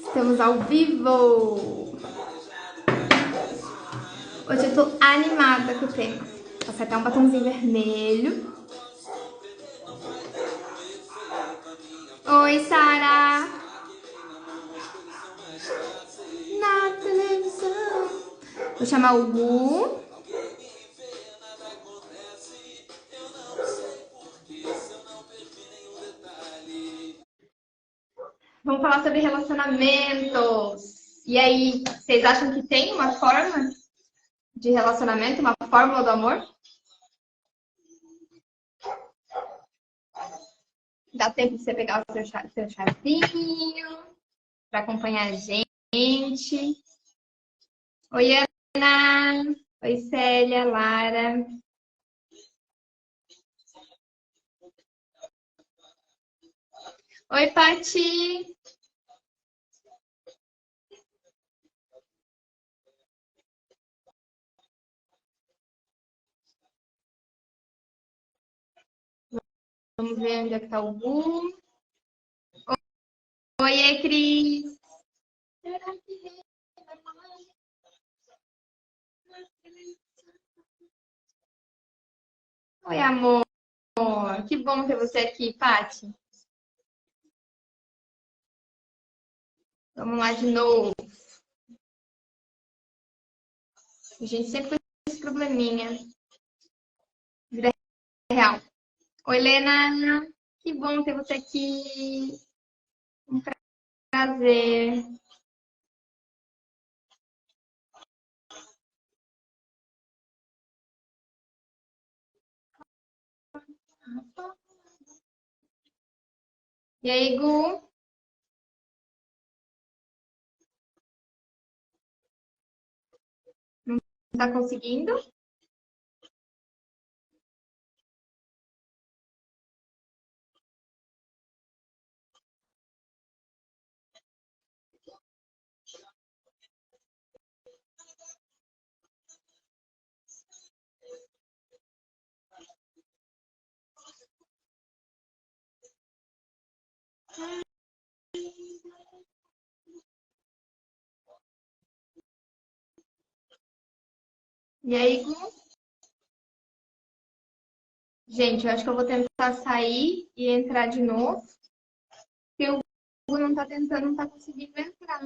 Estamos ao vivo! Hoje eu tô animada com o tema. Vou acertar um batomzinho vermelho. Oi, Sara! Na televisão. Vou chamar o Gu. Vamos falar sobre relacionamentos. E aí, vocês acham que tem uma forma de relacionamento, uma fórmula do amor? Dá tempo de você pegar o seu chazinho para acompanhar a gente. Oi, Ana. Oi, Célia, Lara. Oi, Pati. Vamos ver onde é que tá o Gu. Oi, Cris. Oi, amor. Que bom ter você aqui, Pati. Vamos lá de novo. A gente sempre com esse probleminha. Vida real. Oi, Lena. Que bom ter você aqui. Um prazer. E aí, Gu? Não tá conseguindo? E aí, Gu? Gente, eu acho que eu vou tentar sair e entrar de novo. Porque o Gu não tá tentando, não tá conseguindo entrar.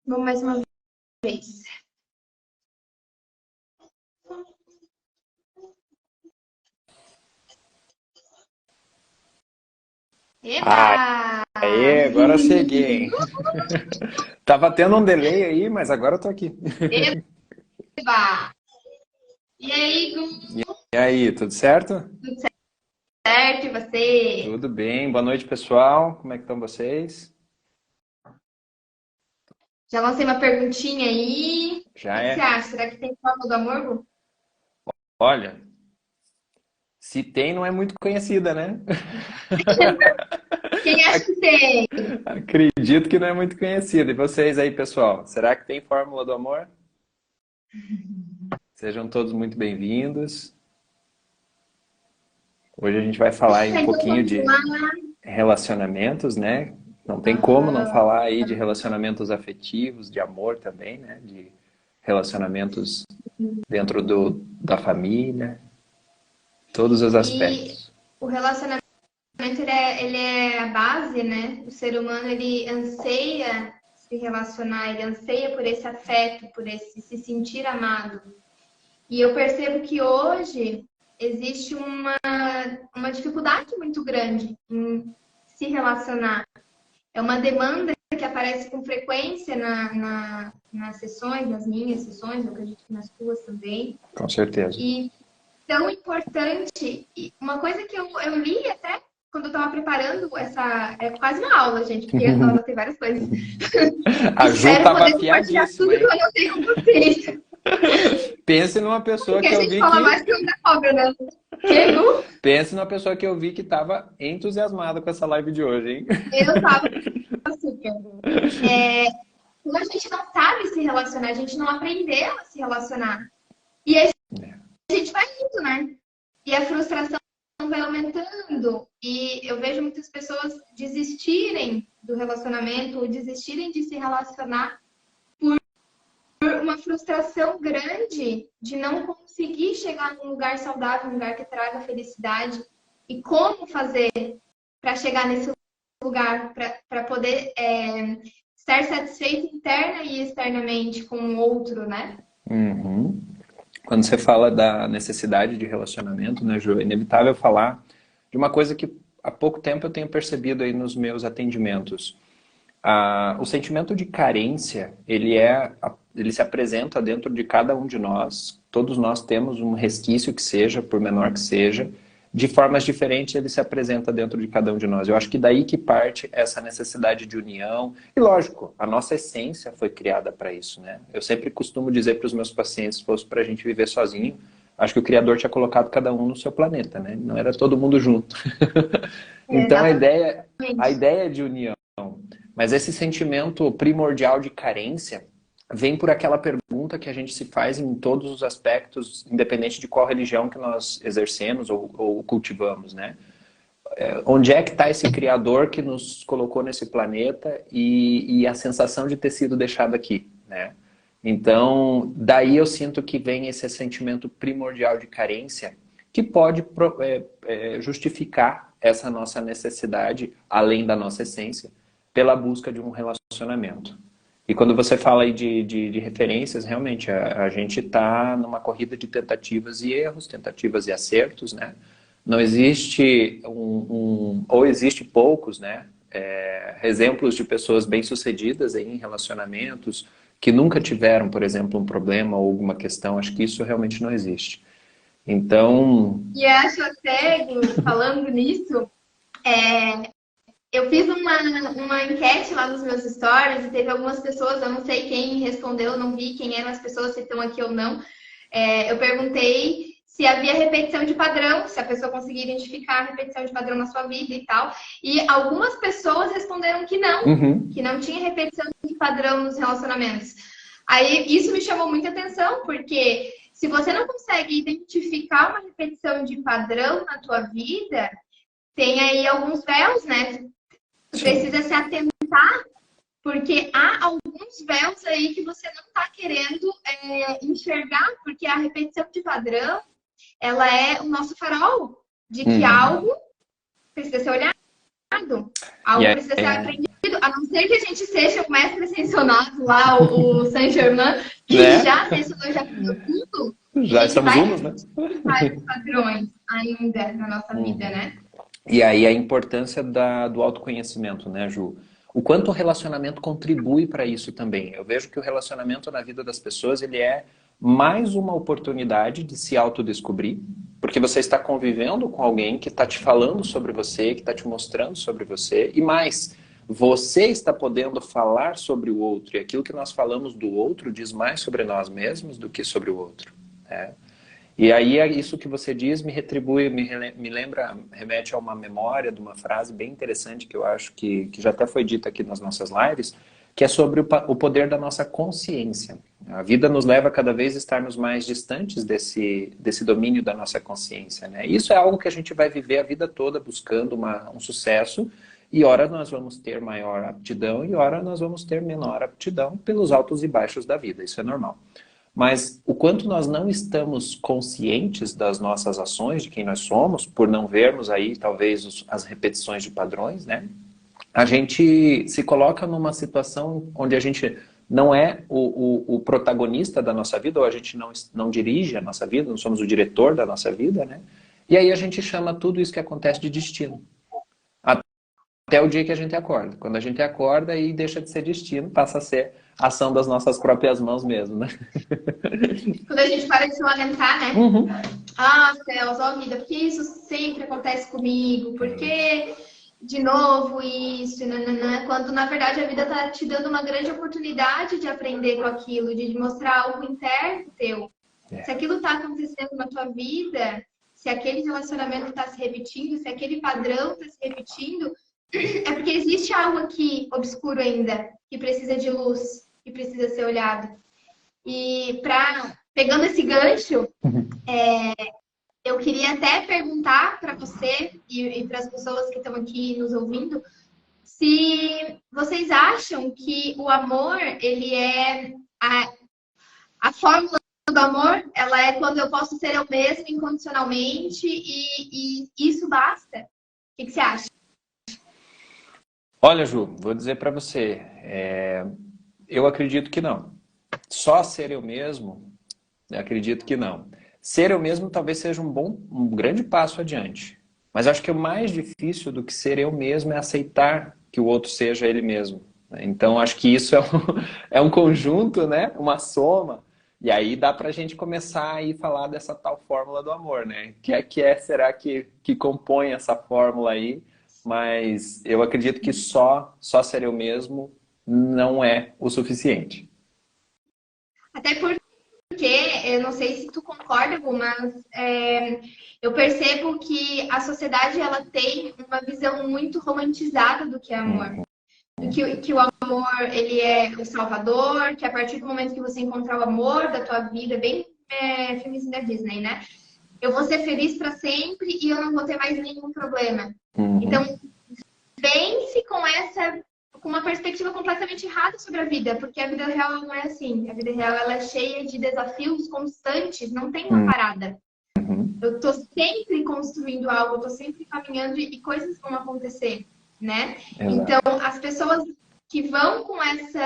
Vamos mais uma vez. Eba! Aê, agora eu cheguei. Tava tendo um delay aí, mas agora eu tô aqui. Eba! E aí, Gu? E aí, tudo certo? Tudo certo? E você? Tudo bem. Boa noite, pessoal. Como é que estão vocês? Já lancei uma perguntinha aí. O Já que você é. acha? Será que tem fórmula do amor, Gu? Olha, se tem, não é muito conhecida, né? Quem acha que tem? Acredito que não é muito conhecida. E vocês aí, pessoal? Será que tem fórmula do amor? Sejam todos muito bem-vindos. Hoje a gente vai falar aí um Então pouquinho vamos de lá. relacionamentos, né? Não tem como não falar aí de relacionamentos afetivos, de amor também, né? De relacionamentos dentro da família, todos os E aspectos. o relacionamento ele é a base, né? O ser humano ele anseia se relacionar, ele anseia por esse afeto, por esse se sentir amado. E eu percebo que hoje existe uma dificuldade muito grande em se relacionar. É uma demanda que aparece com frequência nas sessões, nas minhas sessões, eu acredito que nas tuas também. Com certeza. E tão importante, e uma coisa que eu li até quando eu estava preparando essa. É quase uma aula, gente, porque eu anotei várias coisas. A Ju Espero estava poder compartilhar afiadíssima, tudo que eu hein? anotei com vocês. Pense numa pessoa Porque que a eu gente vi fala mais que. que o da cobra, né? Que, Gu? Pense numa pessoa que eu vi que estava entusiasmada com essa live de hoje, hein? Eu tava super. Como a gente não sabe se relacionar, a gente não aprendeu a se relacionar. E aí a gente vai indo, né? E a frustração vai aumentando. E eu vejo muitas pessoas desistirem do relacionamento ou desistirem de se relacionar por uma frustração grande de não conseguir chegar num lugar saudável, um lugar que traga felicidade. E como fazer para chegar nesse lugar, para poder estar satisfeito interna e externamente com o outro, né? Uhum. Quando você fala da necessidade de relacionamento, né, Ju, é inevitável falar de uma coisa que há pouco tempo eu tenho percebido aí nos meus atendimentos. O sentimento de carência, ele se apresenta dentro de cada um de nós. Todos nós temos um resquício que seja, por menor que seja, de formas diferentes ele se apresenta dentro de cada um de nós. Eu acho que daí que parte essa necessidade de união. E lógico, a nossa essência foi criada para isso, né? Eu sempre costumo dizer para os meus pacientes, se fosse para a gente viver sozinho, acho que o Criador tinha colocado cada um no seu planeta, né? Não era todo mundo junto. Então a ideia é de união. Mas esse sentimento primordial de carência vem por aquela pergunta que a gente se faz em todos os aspectos, independente de qual religião que nós exercemos ou cultivamos, né? Onde é que está esse Criador que nos colocou nesse planeta e a sensação de ter sido deixado aqui, né? Então, daí eu sinto que vem esse sentimento primordial de carência que pode justificar essa nossa necessidade, além da nossa essência, pela busca de um relacionamento. E quando você fala aí de referências, realmente, a gente está numa corrida de tentativas e erros, tentativas e acertos, né? Não existe ou existe poucos, né? Exemplos de pessoas bem-sucedidas em relacionamentos que nunca tiveram, por exemplo, um problema ou alguma questão. Acho que isso realmente não existe. Então... E acho até, falando nisso, eu fiz uma enquete lá nos meus stories e teve algumas pessoas, eu não sei quem respondeu, não vi quem eram as pessoas, se estão aqui ou não. Eu perguntei se havia repetição de padrão, se a pessoa conseguia identificar a repetição de padrão na sua vida e tal. E algumas pessoas responderam que não tinha repetição de padrão nos relacionamentos. Aí isso me chamou muita atenção, porque se você não consegue identificar uma repetição de padrão na tua vida, tem aí alguns véus, né? Tu precisa se atentar, porque há alguns véus aí que você não está querendo enxergar, porque a repetição de padrão, ela é o nosso farol de que algo precisa ser olhado, algo precisa ser aprendido, a não ser que a gente seja o mestre ascensionado lá, o Saint-Germain, que já ascensionou, já fez tudo. Já estamos unos, né? Vários padrões ainda na nossa vida, né? E aí a importância do autoconhecimento, né, Ju? O quanto o relacionamento contribui para isso também. Eu vejo que o relacionamento na vida das pessoas, ele é mais uma oportunidade de se autodescobrir, porque você está convivendo com alguém que está te falando sobre você, que está te mostrando sobre você, e mais, você está podendo falar sobre o outro, e aquilo que nós falamos do outro diz mais sobre nós mesmos do que sobre o outro, né? E aí isso que você diz me retribui, me lembra, remete a uma memória de uma frase bem interessante que eu acho que já até foi dita aqui nas nossas lives, que é sobre o poder da nossa consciência. A vida nos leva a cada vez a estarmos mais distantes desse domínio da nossa consciência, né? Isso é algo que a gente vai viver a vida toda buscando um sucesso, e ora nós vamos ter maior aptidão e ora nós vamos ter menor aptidão pelos altos e baixos da vida, isso é normal. Mas o quanto nós não estamos conscientes das nossas ações, de quem nós somos, por não vermos aí talvez as repetições de padrões, né? A gente se coloca numa situação onde a gente não é o protagonista da nossa vida, ou a gente não dirige a nossa vida, não somos o diretor da nossa vida, né? E aí a gente chama tudo isso que acontece de destino. Até o dia que a gente acorda. Quando a gente acorda, aí deixa de ser destino, passa a ser ação das nossas próprias mãos mesmo, né? Quando a gente para de se lamentar, né? Céus, ó vida, por que isso sempre acontece comigo? Por que de novo isso? Nananã? Quando, na verdade, a vida tá te dando uma grande oportunidade de aprender com aquilo, de mostrar algo interno teu. Se aquilo tá acontecendo na tua vida, se aquele relacionamento tá se repetindo, se aquele padrão tá se repetindo, é porque existe algo aqui obscuro ainda, que precisa de luz, que precisa ser olhado. E pegando esse gancho, Eu queria até perguntar para você e para as pessoas que estão aqui nos ouvindo, se vocês acham que o amor, ele é a fórmula do amor, ela é quando eu posso ser eu mesma incondicionalmente e isso basta. O que você acha? Olha, Ju, vou dizer para você, eu acredito que não. Só ser eu mesmo, eu acredito que não. Ser eu mesmo talvez seja um grande passo adiante. Mas acho que o mais difícil do que ser eu mesmo é aceitar que o outro seja ele mesmo. Então acho que isso é um conjunto, né? Uma soma. E aí dá para a gente começar a ir falar dessa tal fórmula do amor, né? Será que compõe essa fórmula aí? Mas eu acredito que só ser eu mesmo não é o suficiente. Até porque, eu não sei se tu concorda, Gu, mas eu percebo que a sociedade ela tem uma visão muito romantizada do que é amor. Que o amor ele é o salvador, que a partir do momento que você encontrar o amor da tua vida, bem filmezinho da Disney, né? Eu vou ser feliz para sempre e eu não vou ter mais nenhum problema. Então, vence com uma perspectiva completamente errada sobre a vida, porque a vida real não é assim. A vida real ela é cheia de desafios constantes, não tem uma parada. Eu tô sempre construindo algo, eu tô sempre caminhando e coisas vão acontecer, né? Exato. Então, as pessoas que vão com esse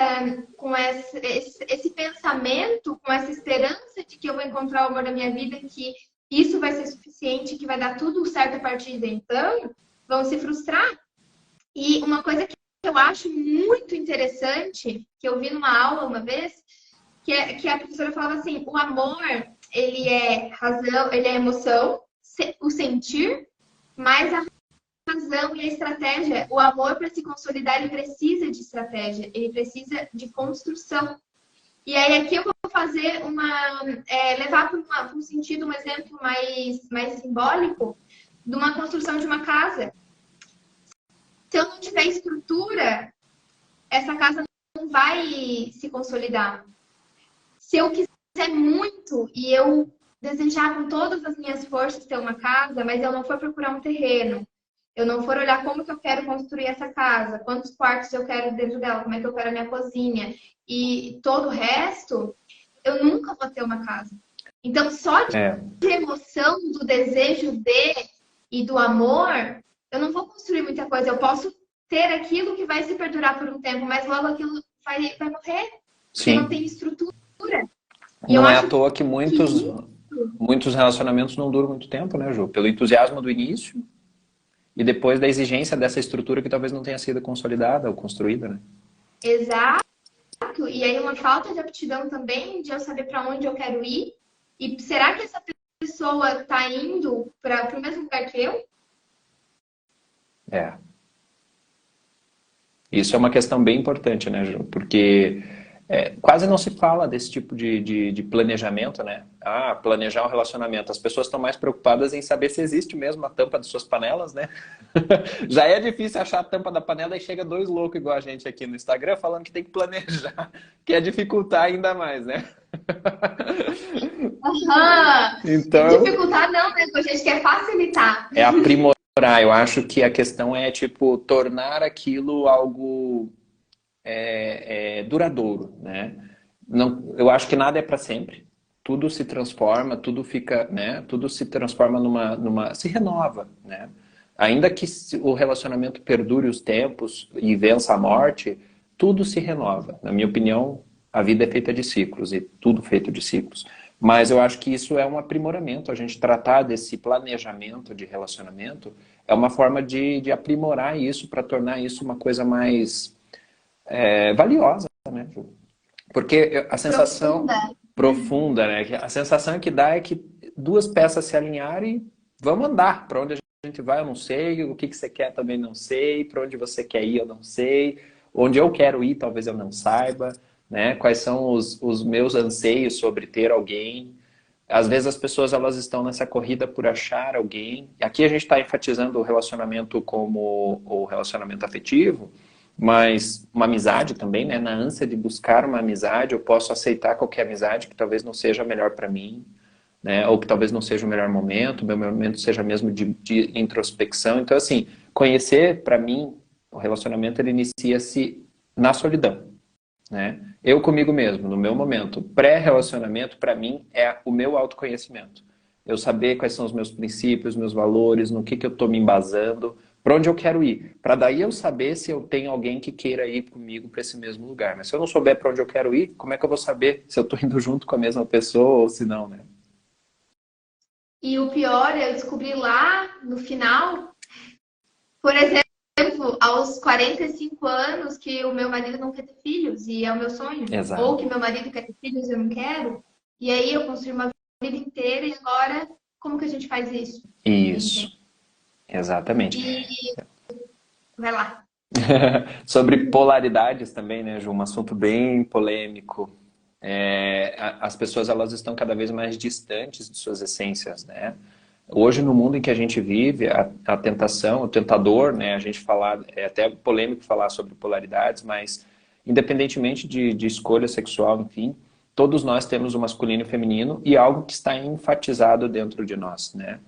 pensamento, com essa esperança de que eu vou encontrar o amor da minha vida, que isso vai ser suficiente, que vai dar tudo certo a partir de então, vão se frustrar. E uma coisa que eu acho muito interessante, que eu vi numa aula uma vez, que a professora falava assim, o amor, ele é razão, ele é emoção, o sentir, mas a razão e a estratégia. O amor, para se consolidar, ele precisa de estratégia, ele precisa de construção. E aí aqui eu vou fazer levar para um sentido, um exemplo mais simbólico de uma construção de uma casa. Se eu não tiver estrutura, essa casa não vai se consolidar. Se eu quiser muito e eu desejar com todas as minhas forças ter uma casa, mas eu não for procurar um terreno, eu não for olhar como que eu quero construir essa casa, quantos quartos eu quero dentro dela, como é que eu quero a minha cozinha e todo o resto, eu nunca vou ter uma casa. Então, só de emoção, do desejo e do amor, eu não vou construir muita coisa. Eu posso ter aquilo que vai se perdurar por um tempo, mas logo aquilo vai morrer. Porque não tem estrutura. E não é à toa que muitos relacionamentos não duram muito tempo, né, Ju? Pelo entusiasmo do início e depois da exigência dessa estrutura que talvez não tenha sido consolidada ou construída, né? Exato. E aí uma falta de aptidão também, de eu saber para onde eu quero ir. E será que essa pessoa está indo para o mesmo lugar que eu? Isso é uma questão bem importante, né, Ju? Porque quase não se fala desse tipo de planejamento, né? Planejar um relacionamento. As pessoas estão mais preocupadas em saber se existe mesmo a tampa de suas panelas, né? Já é difícil achar a tampa da panela e chega dois loucos igual a gente aqui no Instagram falando que tem que planejar, que é dificultar ainda mais, né? Então, dificultar não, né? A gente quer facilitar. É aprimorar. Eu acho que a questão é, tipo, tornar aquilo algo duradouro, né? Não, eu acho que nada é para sempre. Tudo se transforma, tudo fica, né? Tudo se transforma se renova, né? Ainda que o relacionamento perdure os tempos e vença a morte, tudo se renova. Na minha opinião, a vida é feita de ciclos e tudo feito de ciclos. Mas eu acho que isso é um aprimoramento. A gente tratar desse planejamento de relacionamento é uma forma de aprimorar isso para tornar isso uma coisa mais valiosa, né? Porque a sensação profunda, né? A sensação que dá é que duas peças se alinharem e vamos andar. Para onde a gente vai, eu não sei. O que você quer, também não sei. Para onde você quer ir, eu não sei. Onde eu quero ir, talvez eu não saiba. Né? Quais são os meus anseios sobre ter alguém. Às vezes as pessoas elas estão nessa corrida por achar alguém. Aqui a gente está enfatizando o relacionamento como o relacionamento afetivo, mas uma amizade também, né? Na ânsia de buscar uma amizade, eu posso aceitar qualquer amizade que talvez não seja melhor para mim. né? Ou que talvez não seja o melhor momento, o meu momento seja mesmo de introspecção. Então, assim, conhecer, para mim, o relacionamento ele inicia-se na solidão, né? Eu comigo mesmo, no meu momento. Pré-relacionamento, para mim, é o meu autoconhecimento. Eu saber quais são os meus princípios, meus valores, no que eu estou me embasando, para onde eu quero ir. Para daí eu saber se eu tenho alguém que queira ir comigo para esse mesmo lugar. Mas se eu não souber para onde eu quero ir, como é que eu vou saber se eu estou indo junto com a mesma pessoa ou se não, né? E o pior é eu descobrir lá no final, por exemplo, aos 45 anos, que o meu marido não quer ter filhos e é o meu sonho. Ou Exato. que meu marido quer ter filhos e eu não quero. E aí eu construí uma vida inteira e agora como que a gente faz isso? Isso. Exatamente. E vai lá. Sobre polaridades também, né, Ju? Um assunto bem polêmico. As pessoas elas estão cada vez mais distantes de suas essências, né? Hoje, no mundo em que a gente vive, a tentação, o tentador, né? A gente falar, é até polêmico falar sobre polaridades, mas independentemente de escolha sexual, enfim, todos nós temos o masculino e o feminino e algo que está enfatizado dentro de nós, né?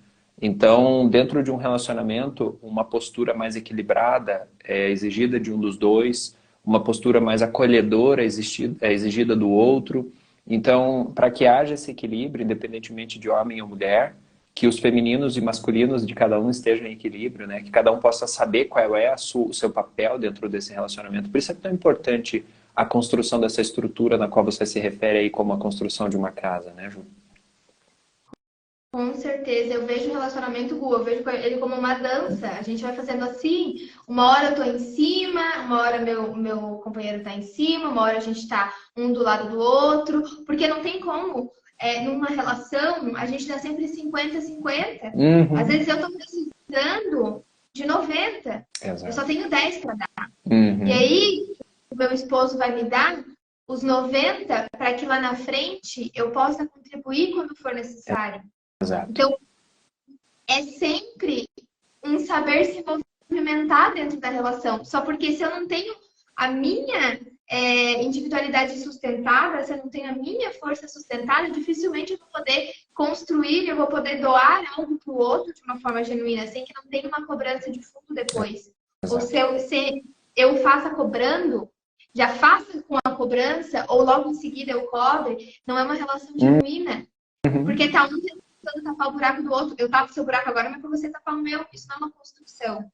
Então, dentro de um relacionamento, uma postura mais equilibrada é exigida de um dos dois, uma postura mais acolhedora é exigida do outro. Então, para que haja esse equilíbrio, independentemente de homem ou mulher, que os femininos e masculinos de cada um estejam em equilíbrio, né? Que cada um possa saber qual é o seu papel dentro desse relacionamento. Por isso é tão importante a construção dessa estrutura na qual você se refere aí como a construção de uma casa, né, Ju? Com certeza, eu vejo o relacionamento Gu, eu vejo ele como uma dança. A gente vai fazendo assim, uma hora eu tô em cima, uma hora meu companheiro tá em cima, uma hora a gente tá um do lado do outro, porque não tem como. Numa relação, a gente dá sempre 50-50. Às vezes eu tô precisando de 90. Exato. Eu só tenho 10 para dar. Uhum. E aí, o meu esposo vai me dar os 90 para que lá na frente eu possa contribuir quando for necessário. Exato. Então, é sempre um saber se movimentar dentro da relação. Só porque se eu não tenho a minha individualidade sustentada, se eu não tenho a minha força sustentada, dificilmente eu vou poder construir, eu vou poder doar algo para o outro de uma forma genuína, sem que não tenha uma cobrança de fundo depois. Exato. Ou se eu faça cobrando, já faça com a cobrança, ou logo em seguida eu cobre, não é uma relação genuína. Porque tá um tentando tapar o buraco do outro. Eu tapo o seu buraco agora, mas para você tapar o meu. Isso não é uma construção.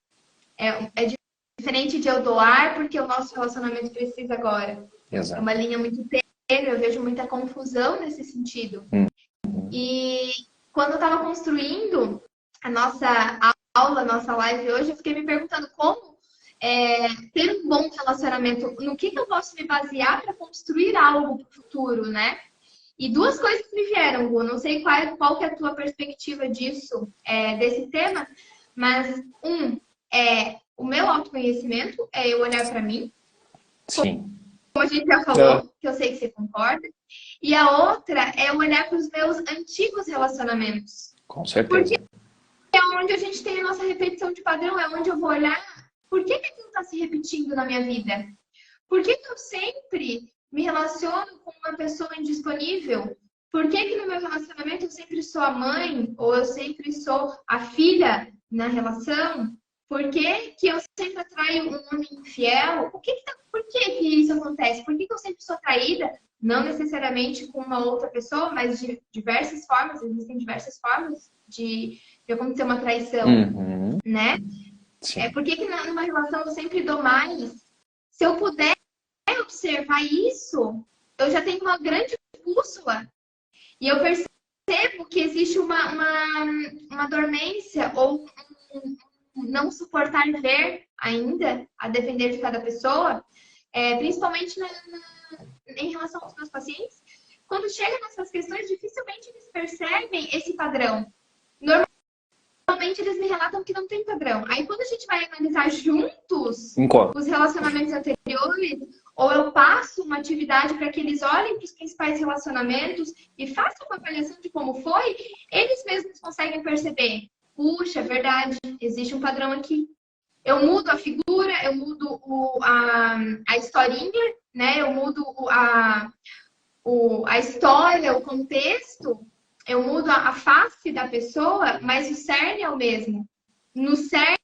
É diferente de eu doar porque o nosso relacionamento precisa agora. Exato. É uma linha muito tênue. Eu vejo muita confusão nesse sentido. E quando eu estava construindo a nossa aula, a nossa live hoje, eu fiquei me perguntando como ter um bom relacionamento. No que eu posso me basear para construir algo para o futuro, né? E duas coisas me vieram, Gu. Não sei qual que é a tua perspectiva disso, desse tema, mas o meu autoconhecimento, é eu olhar para mim. Sim. Como a gente já falou, que eu sei que você concorda. E a outra é olhar para os meus antigos relacionamentos. Com certeza. Porque é onde a gente tem a nossa repetição de padrão, é onde eu vou olhar por que aquilo está se repetindo na minha vida. Por que eu sempre me relaciono com uma pessoa indisponível? Por que no meu relacionamento eu sempre sou a mãe ou eu sempre sou a filha na relação? Por que eu sempre atraio um homem infiel? Por que isso acontece? Por que eu sempre sou traída? Não necessariamente com uma outra pessoa, mas de diversas formas. Existem diversas formas de acontecer uma traição, né? Sim. Por que numa relação eu sempre dou mais? Se eu puder observar isso, eu já tenho uma grande bússola. E eu percebo que existe uma dormência ou não suportar ver ainda, a depender de cada pessoa, principalmente em relação aos meus pacientes. Quando chega nessas questões, dificilmente eles percebem esse padrão. Normalmente eles me relatam que não tem padrão. Aí quando a gente vai analisar juntos os relacionamentos anteriores, ou eu passo uma atividade para que eles olhem para os principais relacionamentos e façam uma avaliação de como foi, eles mesmos conseguem perceber. Puxa, é verdade, existe um padrão aqui. Eu mudo a figura, eu mudo a historinha, né? Eu mudo a história, o contexto, Eu mudo a face da pessoa, mas o cerne é o mesmo. No cerne,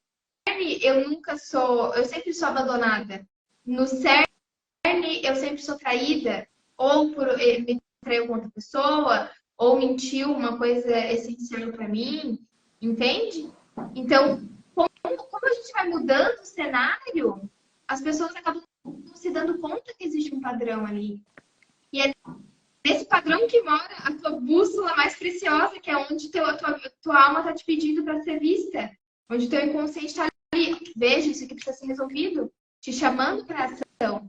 eu sempre sou abandonada. No cerne, eu sempre sou traída. Ou por me traiu com outra pessoa, ou mentiu uma coisa essencial para mim. Entende? Então, como a gente vai mudando o cenário, as pessoas acabam se dando conta que existe um padrão ali. E é nesse padrão que mora a tua bússola mais preciosa, que é onde tua alma está te pedindo para ser vista. Onde teu inconsciente está ali. Veja, isso aqui precisa ser resolvido. Te chamando para ação.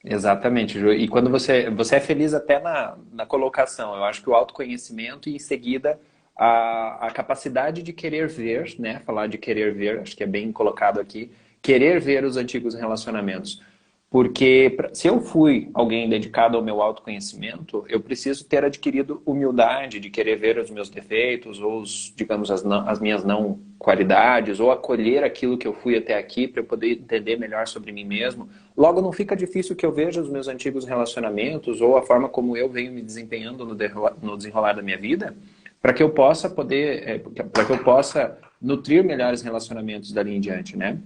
Exatamente, Ju. E quando você é feliz até na colocação, eu acho que o autoconhecimento e em seguida a capacidade de querer ver, né? Falar de querer ver, acho que é bem colocado aqui, querer ver os antigos relacionamentos. Porque se eu fui alguém dedicado ao meu autoconhecimento, eu preciso ter adquirido humildade de querer ver os meus defeitos, ou digamos, as minhas não qualidades, ou acolher aquilo que eu fui até aqui para eu poder entender melhor sobre mim mesmo. Logo, não fica difícil que eu veja os meus antigos relacionamentos, ou a forma como eu venho me desempenhando no desenrolar da minha vida, para que eu possa para que eu possa nutrir melhores relacionamentos dali em diante, né?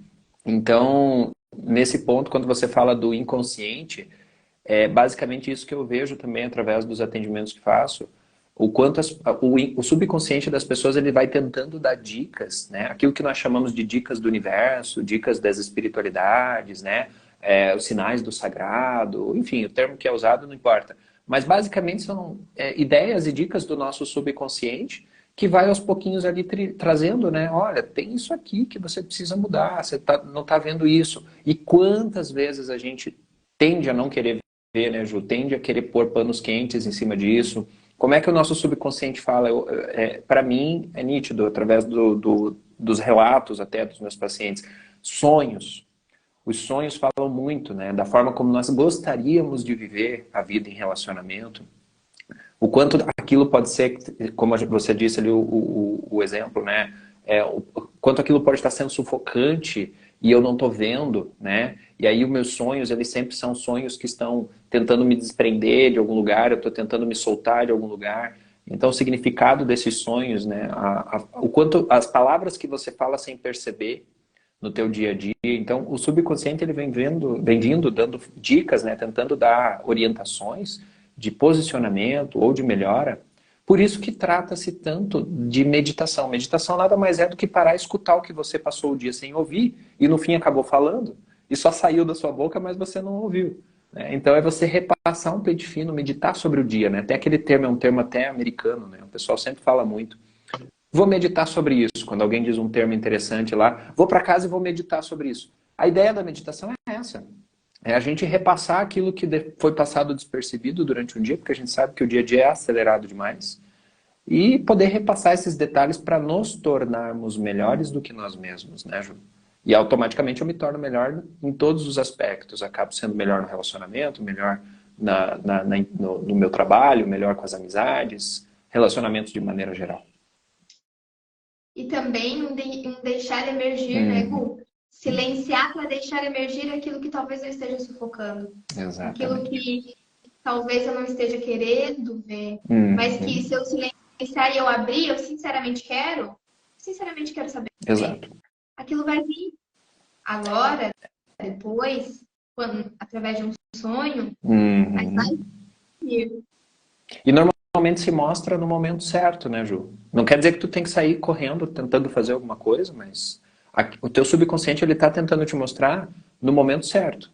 Então, nesse ponto, quando você fala do inconsciente, é basicamente isso que eu vejo também através dos atendimentos que faço, o quanto o subconsciente das pessoas ele vai tentando dar dicas, né? Aquilo que nós chamamos de dicas do universo, dicas das espiritualidades, né? Os sinais do sagrado, enfim, o termo que é usado não importa. Mas basicamente são ideias e dicas do nosso subconsciente que vai aos pouquinhos ali trazendo, né? Olha, tem isso aqui que você precisa mudar, você não está vendo isso. E quantas vezes a gente tende a não querer ver, né, Ju? Tende a querer pôr panos quentes em cima disso. Como é que o nosso subconsciente fala? Para mim, é nítido, através dos relatos até dos meus pacientes. Sonhos. Os sonhos falam muito, né? Da forma como nós gostaríamos de viver a vida em relacionamento. O quanto aquilo pode ser, como você disse ali, o exemplo, né? O quanto aquilo pode estar sendo sufocante e eu não estou vendo, né? E aí os meus sonhos, eles sempre são sonhos que estão tentando me desprender de algum lugar, eu estou tentando me soltar de algum lugar. Então o significado desses sonhos, né? O quanto as palavras que você fala sem perceber no teu dia a dia. Então o subconsciente ele vem vindo dando dicas, né? Tentando dar orientações de posicionamento ou de melhora. Por isso que trata-se tanto de meditação. Meditação nada mais é do que parar e escutar o que você passou o dia sem ouvir e no fim acabou falando e só saiu da sua boca, mas você não ouviu. Né? Então é você repassar um pente fino, meditar sobre o dia. Né? Até aquele termo é um termo até americano, né? O pessoal sempre fala muito. Vou meditar sobre isso. Quando alguém diz um termo interessante lá, vou para casa e vou meditar sobre isso. A ideia da meditação é essa. É a gente repassar aquilo que foi passado despercebido durante um dia, porque a gente sabe que o dia a dia é acelerado demais, e poder repassar esses detalhes para nos tornarmos melhores do que nós mesmos, né, Ju? E automaticamente eu me torno melhor em todos os aspectos. Acabo sendo melhor no relacionamento, melhor no meu trabalho, melhor com as amizades, relacionamentos de maneira geral. E também um deixar emergir, né, Gu? Silenciar para deixar emergir aquilo que talvez eu esteja sufocando. Exatamente. Aquilo que talvez eu não esteja querendo ver. Mas que se eu silenciar e eu abrir, eu sinceramente quero saber. Exato. Aquilo vai vir. Agora, depois, através de um sonho, mas vai vir. E normalmente se mostra no momento certo, né, Ju? Não quer dizer que tu tem que sair correndo, tentando fazer alguma coisa, mas o teu subconsciente ele está tentando te mostrar no momento certo,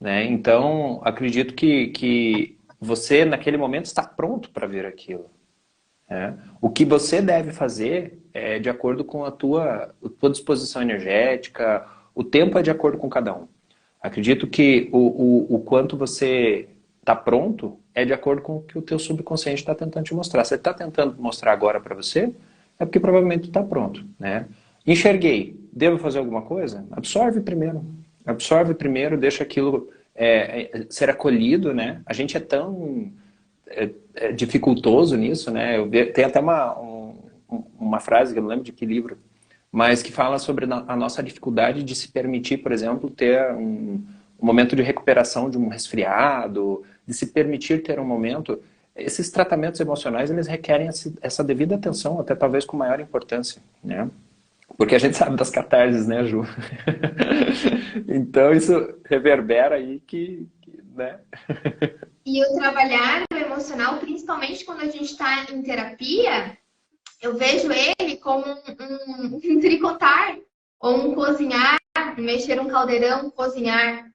né? Então acredito que você naquele momento está pronto para ver aquilo. Né? O que você deve fazer é de acordo com a tua disposição energética. O tempo é de acordo com cada um. Acredito que o quanto você está pronto é de acordo com o que o teu subconsciente está tentando te mostrar. Se ele está tentando mostrar agora para você, é porque provavelmente tu está pronto, né? Enxerguei. Devo fazer alguma coisa? Absorve primeiro. Absorve primeiro, deixa aquilo ser acolhido, né? A gente é tão dificultoso nisso, né? Tem até uma frase, que eu não lembro de que livro, mas que fala sobre a nossa dificuldade de se permitir, por exemplo, ter um momento de recuperação de um resfriado, de se permitir ter um momento. esses tratamentos emocionais, eles requerem essa devida atenção, até talvez com maior importância, né? Porque a gente sabe das catarses, né, Ju? Então isso reverbera aí né? E o trabalhar o emocional, principalmente quando a gente está em terapia, eu vejo ele como um tricotar, ou um cozinhar, mexer um caldeirão, cozinhar.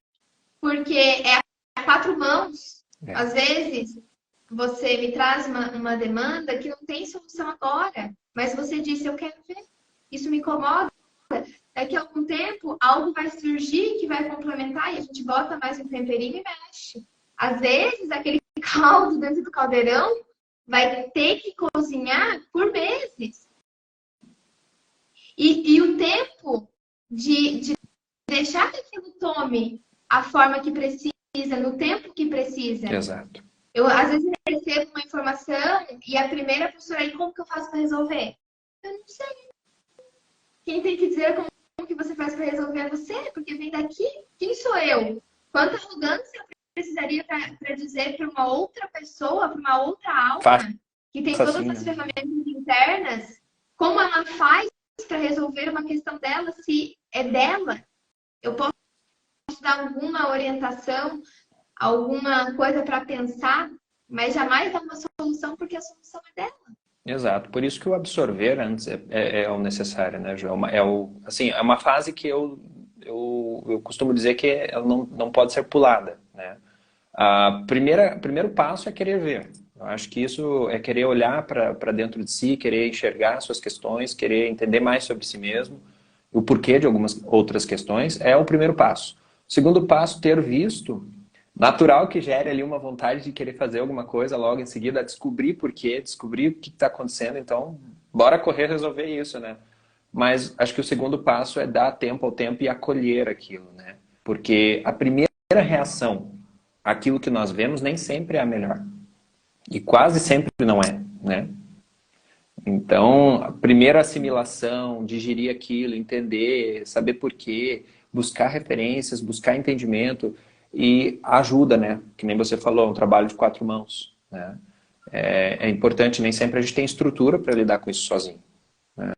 Porque é a quatro mãos. É. Às vezes, você me traz uma demanda que não tem solução agora, mas você disse, eu quero ver, isso me incomoda. Daqui a algum tempo, algo vai surgir que vai complementar e a gente bota mais um temperinho e mexe. Às vezes, aquele caldo dentro do caldeirão vai ter que cozinhar por meses. E o tempo de deixar que aquilo tome a forma que precisa, no tempo que precisa. Exato. Eu, às vezes, recebo uma informação e a primeira pessoa aí, como que eu faço para resolver? Eu não sei. Quem tem que dizer como que você faz para resolver é você, porque vem daqui. Quem sou eu? Quanta arrogância eu precisaria para dizer para uma outra pessoa, para uma outra alma, que tem todas as ferramentas internas, como ela faz para resolver uma questão dela, se é dela? Eu posso dar alguma orientação, alguma coisa para pensar, mas jamais dar uma solução, porque a solução é dela. Exato, por isso que o absorver antes é o necessário, né, Ju? É uma fase que eu costumo dizer que ela não pode ser pulada, né? Primeiro passo é querer ver. Eu acho que isso é querer olhar para dentro de si, querer enxergar suas questões, querer entender mais sobre si mesmo, o porquê de algumas outras questões, é o primeiro passo. O segundo passo, ter visto, natural que gere ali uma vontade de querer fazer alguma coisa logo em seguida, descobrir porquê, descobrir o que está acontecendo, então bora correr resolver isso, né? Mas acho que o segundo passo é dar tempo ao tempo e acolher aquilo, né? Porque a primeira reação àquilo que nós vemos nem sempre é a melhor. E quase sempre não é, né? Então, a primeira assimilação, digerir aquilo, entender, saber porquê, buscar referências, buscar entendimento e ajuda, né? Que nem você falou, é um trabalho de quatro mãos, né? É importante, nem sempre a gente tem estrutura para lidar com isso sozinho. Né?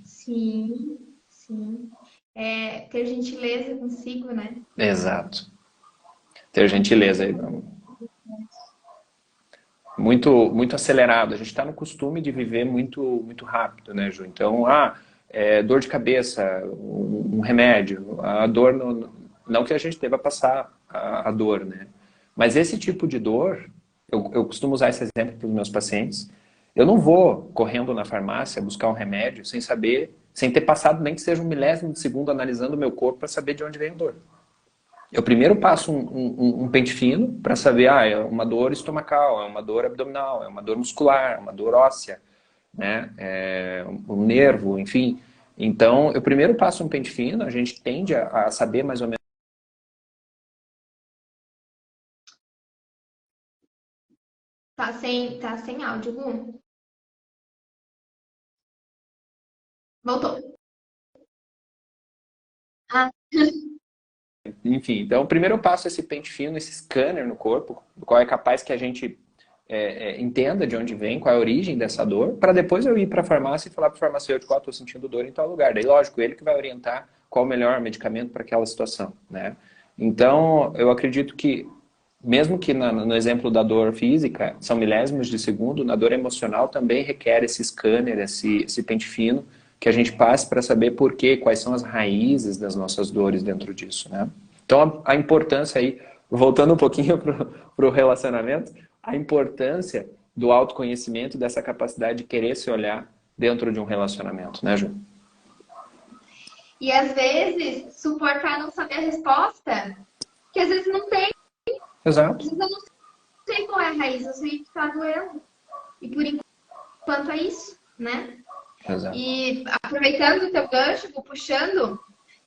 Sim, sim. Ter gentileza consigo, né? Exato. Ter gentileza. Muito acelerado. A gente está no costume de viver muito rápido, né, Ju? Então, dor de cabeça, um remédio, a dor, não que a gente deva passar a dor, né? Mas esse tipo de dor, eu costumo usar esse exemplo para os meus pacientes, eu não vou correndo na farmácia buscar um remédio sem saber, sem ter passado nem que seja um milésimo de segundo analisando o meu corpo para saber de onde vem a dor. Eu primeiro passo um pente fino para saber, é uma dor estomacal, é uma dor abdominal, é uma dor muscular, é uma dor óssea, né? É um nervo, enfim. Então, eu primeiro passo um pente fino, a gente tende a saber mais ou menos. Tá sem áudio, Gu? Voltou. Ah, Enfim, então, primeiro eu passo esse pente fino, esse scanner no corpo, do qual é capaz que a gente entenda de onde vem, qual é a origem dessa dor, para depois eu ir para a farmácia e falar para o farmacêutico, estou sentindo dor em tal lugar. Daí, lógico, ele que vai orientar qual o melhor medicamento para aquela situação, né? Então, eu acredito que, mesmo que no exemplo da dor física, são milésimos de segundo, na dor emocional também requer esse scanner, esse pente fino, que a gente passe para saber por quê, quais são as raízes das nossas dores dentro disso, né? Então, a importância aí, voltando um pouquinho para o relacionamento, a importância do autoconhecimento, dessa capacidade de querer se olhar dentro de um relacionamento, né, Ju? e às vezes, suportar não saber a resposta, que às vezes não tem. Exato. Às vezes eu não sei qual é a raiz, eu sei que está doendo. E por enquanto é isso, né? Exato. E aproveitando o teu gancho, vou puxando,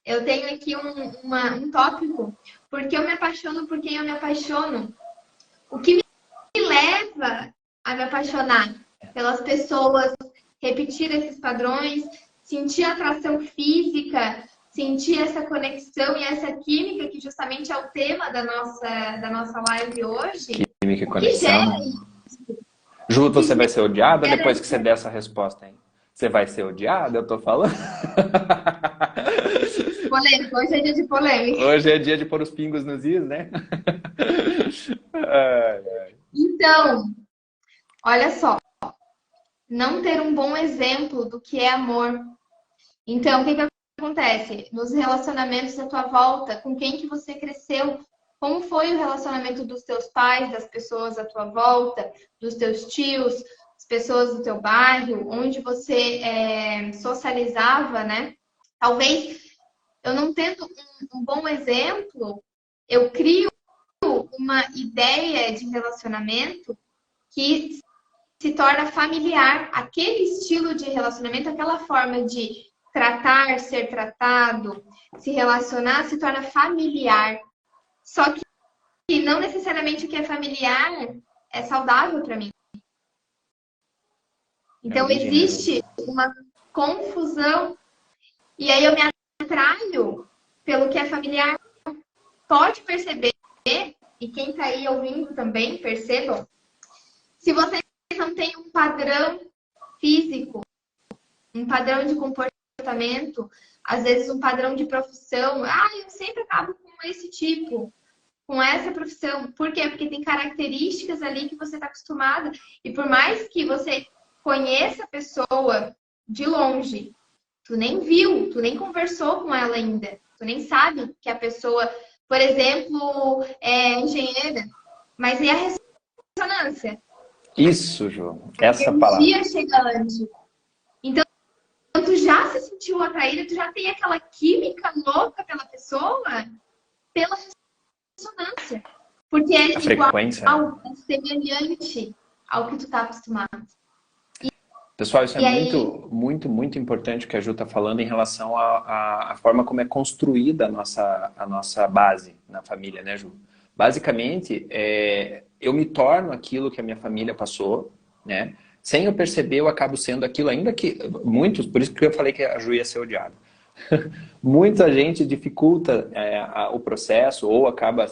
eu tenho aqui um tópico, porque eu me apaixono por quem eu me apaixono. O que me leva a me apaixonar pelas pessoas, repetir esses padrões, sentir atração física, sentir essa conexão e essa química, que justamente é o tema da nossa live hoje. química e O que conexão, gera né? isso? Ju, você vai ser odiada Gera depois que você der essa resposta, hein? Você vai ser odiada, eu tô falando? polêmica. Hoje é dia de polêmica. Hoje é dia de pôr os pingos nos is, né? Ai, ai. Então, olha só. Não ter um bom exemplo do que é amor. Então, o que que acontece? Nos relacionamentos à tua volta, com quem que você cresceu? Como foi o relacionamento dos teus pais, das pessoas à tua volta, dos teus tios, as pessoas do teu bairro, onde você socializava, né? Talvez eu não tendo um bom exemplo, eu crio uma ideia de relacionamento que se torna familiar. Aquele estilo de relacionamento, aquela forma de tratar, ser tratado, se relacionar, se torna familiar. Só que não necessariamente o que é familiar é saudável para mim. Então existe uma confusão. E aí eu me atraio pelo que é familiar. Pode perceber, e quem está aí ouvindo também, percebam, se vocês não têm um padrão físico, um padrão de comportamento, às vezes um padrão de profissão, eu sempre acabo com esse tipo, com essa profissão. Por quê? Porque tem características ali que você está acostumada. E por mais que você conheça a pessoa de longe, tu nem viu, tu nem conversou com ela ainda, tu nem sabe que a pessoa, por exemplo, é engenheira, mas e a ressonância? Isso, Ju, A essa energia palavra. chega antes. Então, tu já se sentiu atraída, tu já tem aquela química louca pela pessoa, pela ressonância. Porque é A igual, frequência, né? é semelhante ao que tu tá acostumado. Pessoal, isso é E aí, muito importante o que a Ju está falando em relação à forma como é construída a nossa base na família, né, Ju? Basicamente, eu me torno aquilo que a minha família passou, né? Sem eu perceber, eu acabo sendo aquilo, ainda que muitos, por isso que eu falei que a Ju ia ser odiada. Muita gente dificulta o processo ou acaba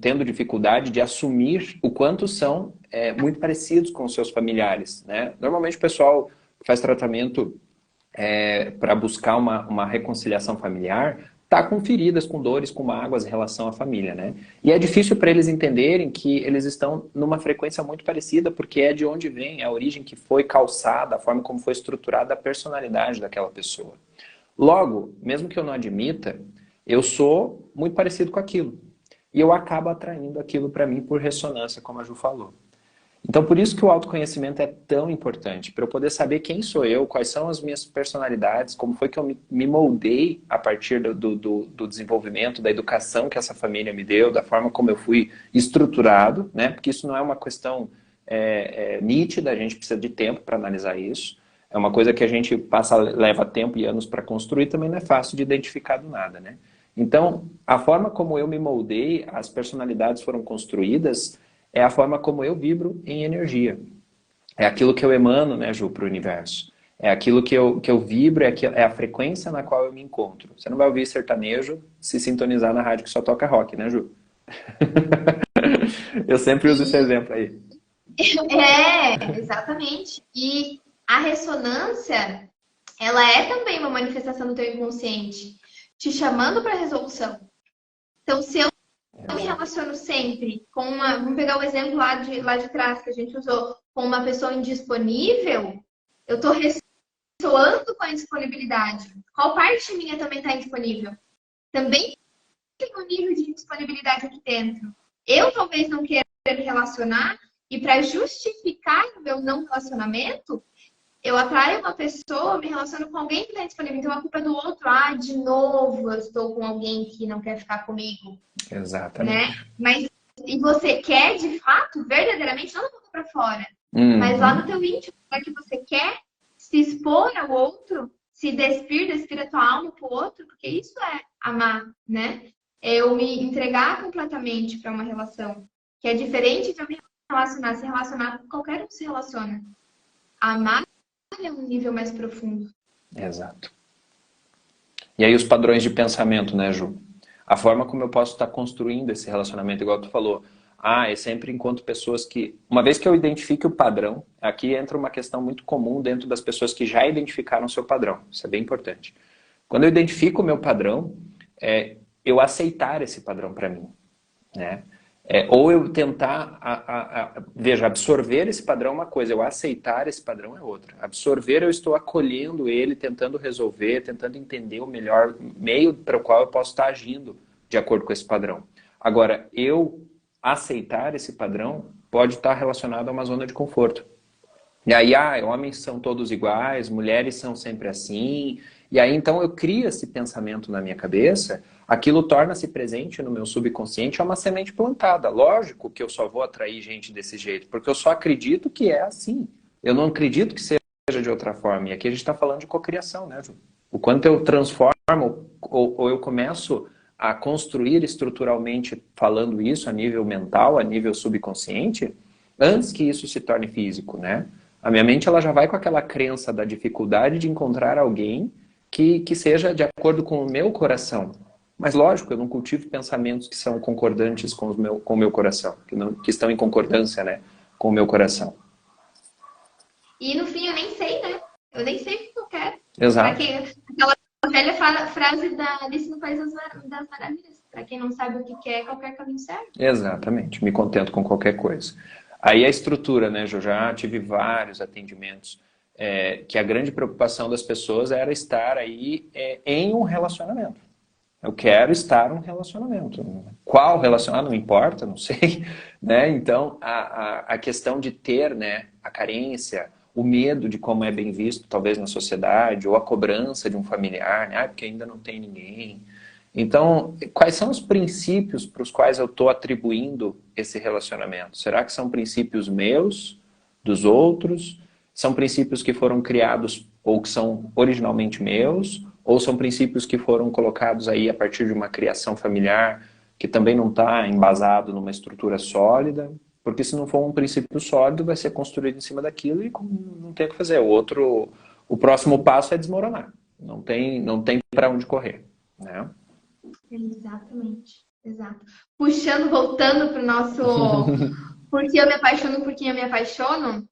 tendo dificuldade de assumir o quanto são muito parecidos com os seus familiares, né? Normalmente o pessoal faz tratamento para buscar uma reconciliação familiar, tá com feridas, com dores, com mágoas em relação à família, né? E é difícil para eles entenderem que eles estão numa frequência muito parecida, porque é de onde vem, a origem que foi calçada, a forma como foi estruturada a personalidade daquela pessoa. Logo, mesmo que eu não admita, eu sou muito parecido com aquilo. E eu acabo atraindo aquilo para mim por ressonância, como a Ju falou. Então, por isso que o autoconhecimento é tão importante, para eu poder saber quem sou eu, quais são as minhas personalidades, como foi que eu me moldei a partir do desenvolvimento, da educação que essa família me deu, da forma como eu fui estruturado, né? Porque isso não é uma questão nítida, a gente precisa de tempo para analisar isso. É uma coisa que a gente leva tempo e anos para construir, também não é fácil de identificar do nada, né? Então, a forma como eu me moldei, as personalidades foram construídas, é a forma como eu vibro em energia. É aquilo que eu emano, né, Ju, para o universo. É aquilo que eu vibro, é a frequência na qual eu me encontro. Você não vai ouvir sertanejo se sintonizar na rádio que só toca rock, né, Ju? Eu sempre uso esse exemplo aí. exatamente. E a ressonância, ela é também uma manifestação do teu inconsciente, te chamando para resolução. Então, se eu me relaciono sempre com vamos pegar o exemplo lá de trás que a gente usou, com uma pessoa indisponível, eu estou ressoando com a indisponibilidade. Qual parte minha também está indisponível? Também tem um nível de indisponibilidade aqui dentro. Eu talvez não queira me relacionar, e para justificar o meu não relacionamento, eu atraio uma pessoa, me relaciono com alguém que está disponível. Então a culpa é do outro. De novo eu estou com alguém que não quer ficar comigo. Exatamente. Né? Mas e você quer, de fato, verdadeiramente, não da boca para fora, mas lá no teu íntimo, será que você quer se expor ao outro, se despir a tua alma pro outro? Porque isso é amar, né? É eu me entregar completamente para uma relação, que é diferente de eu me relacionar. Se relacionar com qualquer um que se relaciona. Amar é um nível mais profundo. Exato. E aí os padrões de pensamento, né, Ju? A forma como eu posso estar construindo esse relacionamento, igual tu falou. Ah, eu sempre encontro pessoas que... Uma vez que eu identifique o padrão, aqui entra uma questão muito comum dentro das pessoas que já identificaram o seu padrão. Isso é bem importante. Quando eu identifico o meu padrão, eu aceitar esse padrão para mim, né? Ou eu tentar, veja, absorver esse padrão é uma coisa, eu aceitar esse padrão é outra. Absorver, eu estou acolhendo ele, tentando resolver, tentando entender o melhor meio para o qual eu posso estar agindo de acordo com esse padrão. Agora, eu aceitar esse padrão pode estar relacionado a uma zona de conforto. E aí, homens são todos iguais, mulheres são sempre assim. E aí, então, eu crio esse pensamento na minha cabeça, aquilo torna-se presente no meu subconsciente, é uma semente plantada. Lógico que eu só vou atrair gente desse jeito, porque eu só acredito que é assim. Eu não acredito que seja de outra forma. E aqui a gente está falando de cocriação, né, Ju? O quanto eu transformo, ou eu começo a construir estruturalmente, falando isso a nível mental, a nível subconsciente, antes que isso se torne físico, né? A minha mente ela já vai com aquela crença da dificuldade de encontrar alguém que seja de acordo com o meu coração. Mas lógico, eu não cultivo pensamentos que são concordantes com o meu coração, que estão em concordância, né, com o meu coração. E no fim eu nem sei, né? Eu nem sei o que eu quero. Exato. Aquela velha frase da Alice no País das Maravilhas. Para quem não sabe o que quer, qualquer caminho serve. Exatamente, me contento com qualquer coisa. Aí a estrutura, né, eu já tive vários atendimentos, que a grande preocupação das pessoas era estar aí em um relacionamento. Eu quero estar em um relacionamento. Qual relacionamento? Não importa, não sei. Né? Então, a questão de ter, né, a carência, o medo de como é bem visto, talvez na sociedade, ou a cobrança de um familiar, né? Porque ainda não tem ninguém. Então, quais são os princípios para os quais eu estou atribuindo esse relacionamento? Será que são princípios meus, dos outros? São princípios que foram criados ou que são originalmente meus? Ou são princípios que foram colocados aí a partir de uma criação familiar que também não está embasado numa estrutura sólida? Porque se não for um princípio sólido, vai ser construído em cima daquilo e não tem o que fazer. O próximo passo é desmoronar. Não tem para onde correr, né? Exatamente, exato. Voltando para o nosso por que eu me apaixono, por quem eu me apaixono,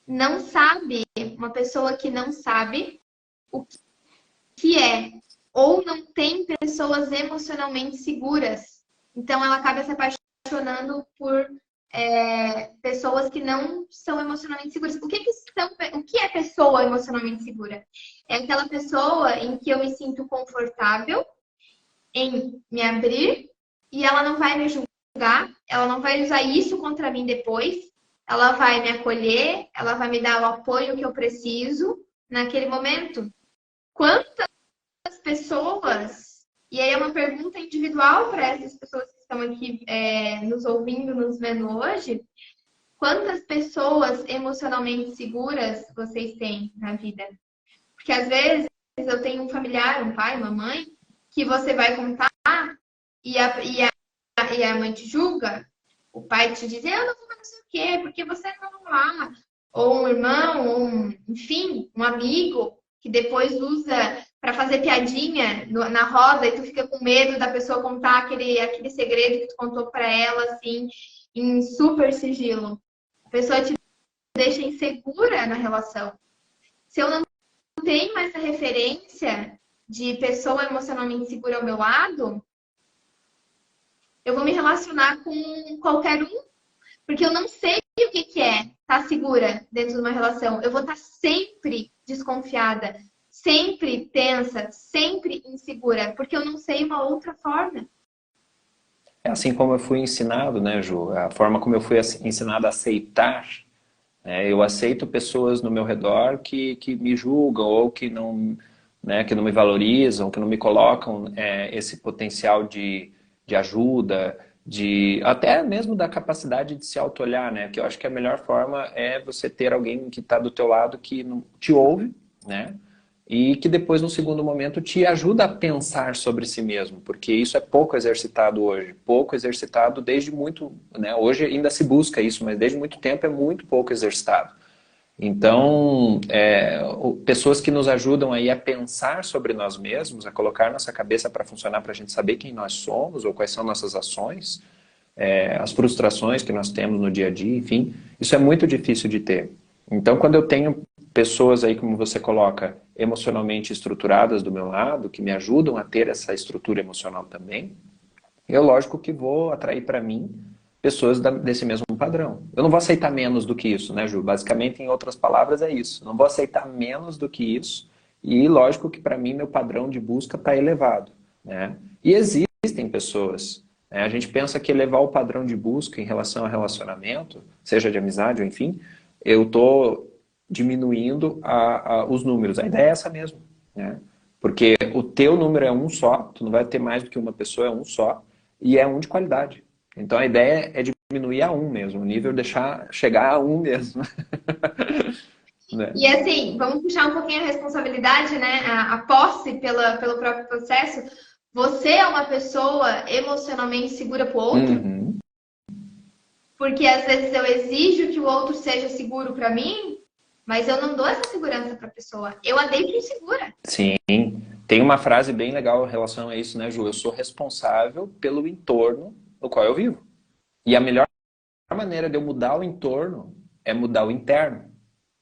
não sabe, uma pessoa que não sabe o que é, ou não tem pessoas emocionalmente seguras, então ela acaba se apaixonando por pessoas que não são emocionalmente seguras. O que é pessoa emocionalmente segura? É aquela pessoa em que eu me sinto confortável em me abrir e ela não vai me julgar, ela não vai usar isso contra mim depois, ela vai me acolher, ela vai me dar o apoio que eu preciso naquele momento. Quantas pessoas, e aí é uma pergunta individual para essas pessoas que estão aqui nos ouvindo, nos vendo hoje, quantas pessoas emocionalmente seguras vocês têm na vida? Porque às vezes eu tenho um familiar, um pai, uma mãe, que você vai contar e a mãe te julga, o pai te diz, eu não vou não sei o quê, porque você não lá. Ou um irmão, ou enfim, um amigo que depois usa para fazer piadinha na roda e tu fica com medo da pessoa contar aquele segredo que tu contou para ela, assim, em super sigilo. A pessoa te deixa insegura na relação. Se eu não tenho essa referência de pessoa emocionalmente segura ao meu lado, eu vou me relacionar com qualquer um, porque eu não sei o que é estar segura dentro de uma relação. Eu vou estar sempre desconfiada, sempre tensa, sempre insegura, porque eu não sei uma outra forma. É assim como eu fui ensinado, né, Ju? A forma como eu fui ensinado a aceitar. Eu aceito pessoas no meu redor que me julgam ou que não me valorizam, que não me colocam esse potencial de ajuda, até mesmo da capacidade de se auto-olhar, né? Que eu acho que a melhor forma é você ter alguém que está do teu lado que te ouve, né? E que depois, no segundo momento, te ajuda a pensar sobre si mesmo, porque isso é pouco exercitado hoje, pouco exercitado desde muito, né? Hoje ainda se busca isso, mas desde muito tempo é muito pouco exercitado. Então, pessoas que nos ajudam aí a pensar sobre nós mesmos, a colocar nossa cabeça para funcionar, para a gente saber quem nós somos ou quais são nossas ações, as frustrações que nós temos no dia a dia, enfim, isso é muito difícil de ter. Então, quando eu tenho pessoas aí, como você coloca, emocionalmente estruturadas do meu lado, que me ajudam a ter essa estrutura emocional também, eu, lógico, que vou atrair para mim pessoas desse mesmo padrão. Eu não vou aceitar menos do que isso, né, Ju? Basicamente, em outras palavras, é isso. Não vou aceitar menos do que isso. E, lógico, que para mim, meu padrão de busca está elevado, né? E existem pessoas, né? A gente pensa que elevar o padrão de busca em relação ao relacionamento, seja de amizade ou enfim, eu estou diminuindo os números. A ideia é essa mesmo, né? Porque o teu número é um só, tu não vai ter mais do que uma pessoa, é um só, e é um de qualidade. Então a ideia é diminuir a um mesmo, o nível deixar chegar a um mesmo. Né? E assim, vamos puxar um pouquinho a responsabilidade, né? A posse pelo próprio processo. Você é uma pessoa emocionalmente segura para o outro? Uhum. Porque às vezes eu exijo que o outro seja seguro para mim, mas eu não dou essa segurança para a pessoa. Eu a deixo insegura. Sim. Tem uma frase bem legal em relação a isso, né, Ju? Eu sou responsável pelo entorno no qual eu vivo. E a melhor maneira de eu mudar o entorno é mudar o interno.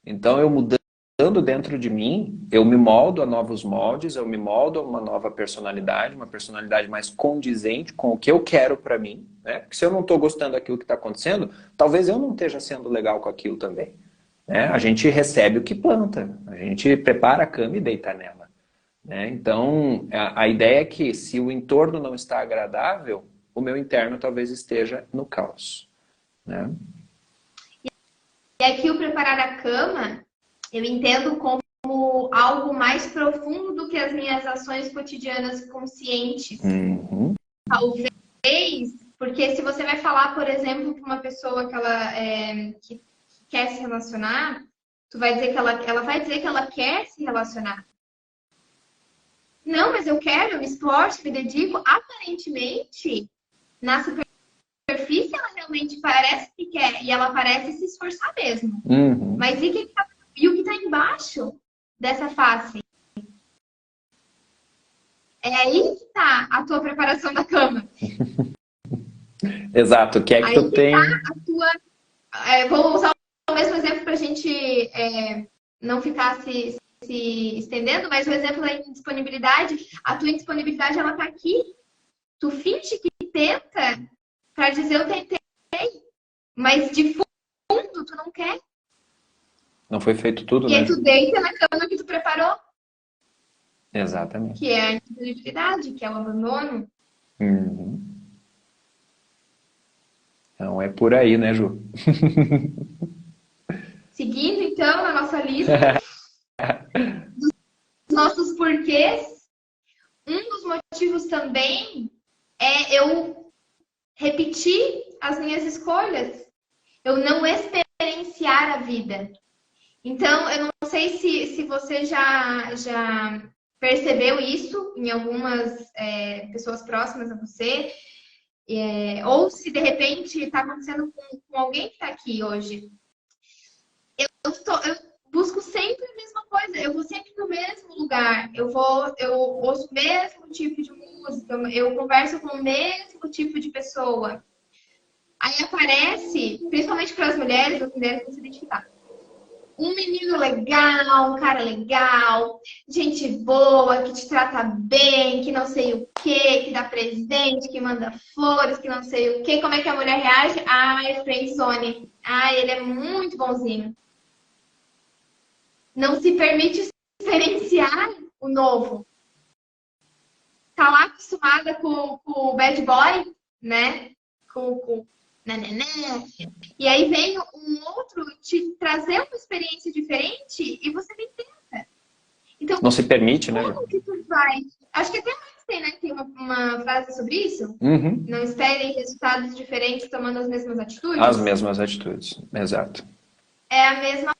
Então, eu mudando dentro de mim, eu me moldo a novos moldes, eu me moldo a uma nova personalidade, uma personalidade mais condizente com o que eu quero para mim, né? Porque se eu não estou gostando daquilo que está acontecendo, talvez eu não esteja sendo legal com aquilo também, né? A gente recebe o que planta, a gente prepara a cama e deita nela, né? Então, a ideia é que se o entorno não está agradável, o meu interno talvez esteja no caos, né? E aqui o preparar a cama, eu entendo como algo mais profundo do que as minhas ações cotidianas conscientes. Uhum. Talvez, porque se você vai falar, por exemplo, para uma pessoa que ela que quer se relacionar, tu vai dizer que ela vai dizer que ela quer se relacionar. Não, mas eu quero, eu me esforço, me dedico. Aparentemente, na superfície, ela realmente parece que quer e ela parece se esforçar mesmo. Uhum. Mas e o que está embaixo dessa face? É aí que está a tua preparação da cama. Exato, o que é que Aí tu que tem? tá a tua... vou usar o mesmo exemplo para a gente não ficar se estendendo, mas o exemplo da indisponibilidade, a tua indisponibilidade, ela tá aqui. Tu finge que tenta para dizer eu tentei, mas de fundo tu não quer. Não foi feito tudo, E né, aí tu Ju? deita na cama que tu preparou, Exatamente. que é a indisponibilidade, que é o abandono. Uhum. Então é por aí, né, Ju? Seguindo, então, na nossa lista dos nossos porquês, um dos motivos também é eu repetir as minhas escolhas. Eu não experienciar a vida. Então, eu não sei se você já percebeu isso em algumas pessoas próximas a você, ou se de repente está acontecendo com alguém que está aqui hoje. Eu busco sempre a mesma coisa, eu vou sempre no mesmo lugar, eu ouço o mesmo tipo de música, eu converso com o mesmo tipo de pessoa. Aí aparece, principalmente para as mulheres vão se identificar. Um menino legal, um cara legal, gente boa, que te trata bem, que não sei o quê, que dá presente, que manda flores, que não sei o quê. Como é que a mulher reage? Ai, friendzone. Ai, ele é muito bonzinho. Não se permite experienciar o novo. Tá lá acostumada com o bad boy, né? Com nananã. E aí vem um outro te trazer uma experiência diferente e você nem tenta. Então, Não se permite, né, Ju? como que tu vai? Acho que até mais tem, né? Tem uma frase sobre isso. Uhum. Não esperem resultados diferentes tomando as mesmas atitudes. As mesmas atitudes, exato. É a mesma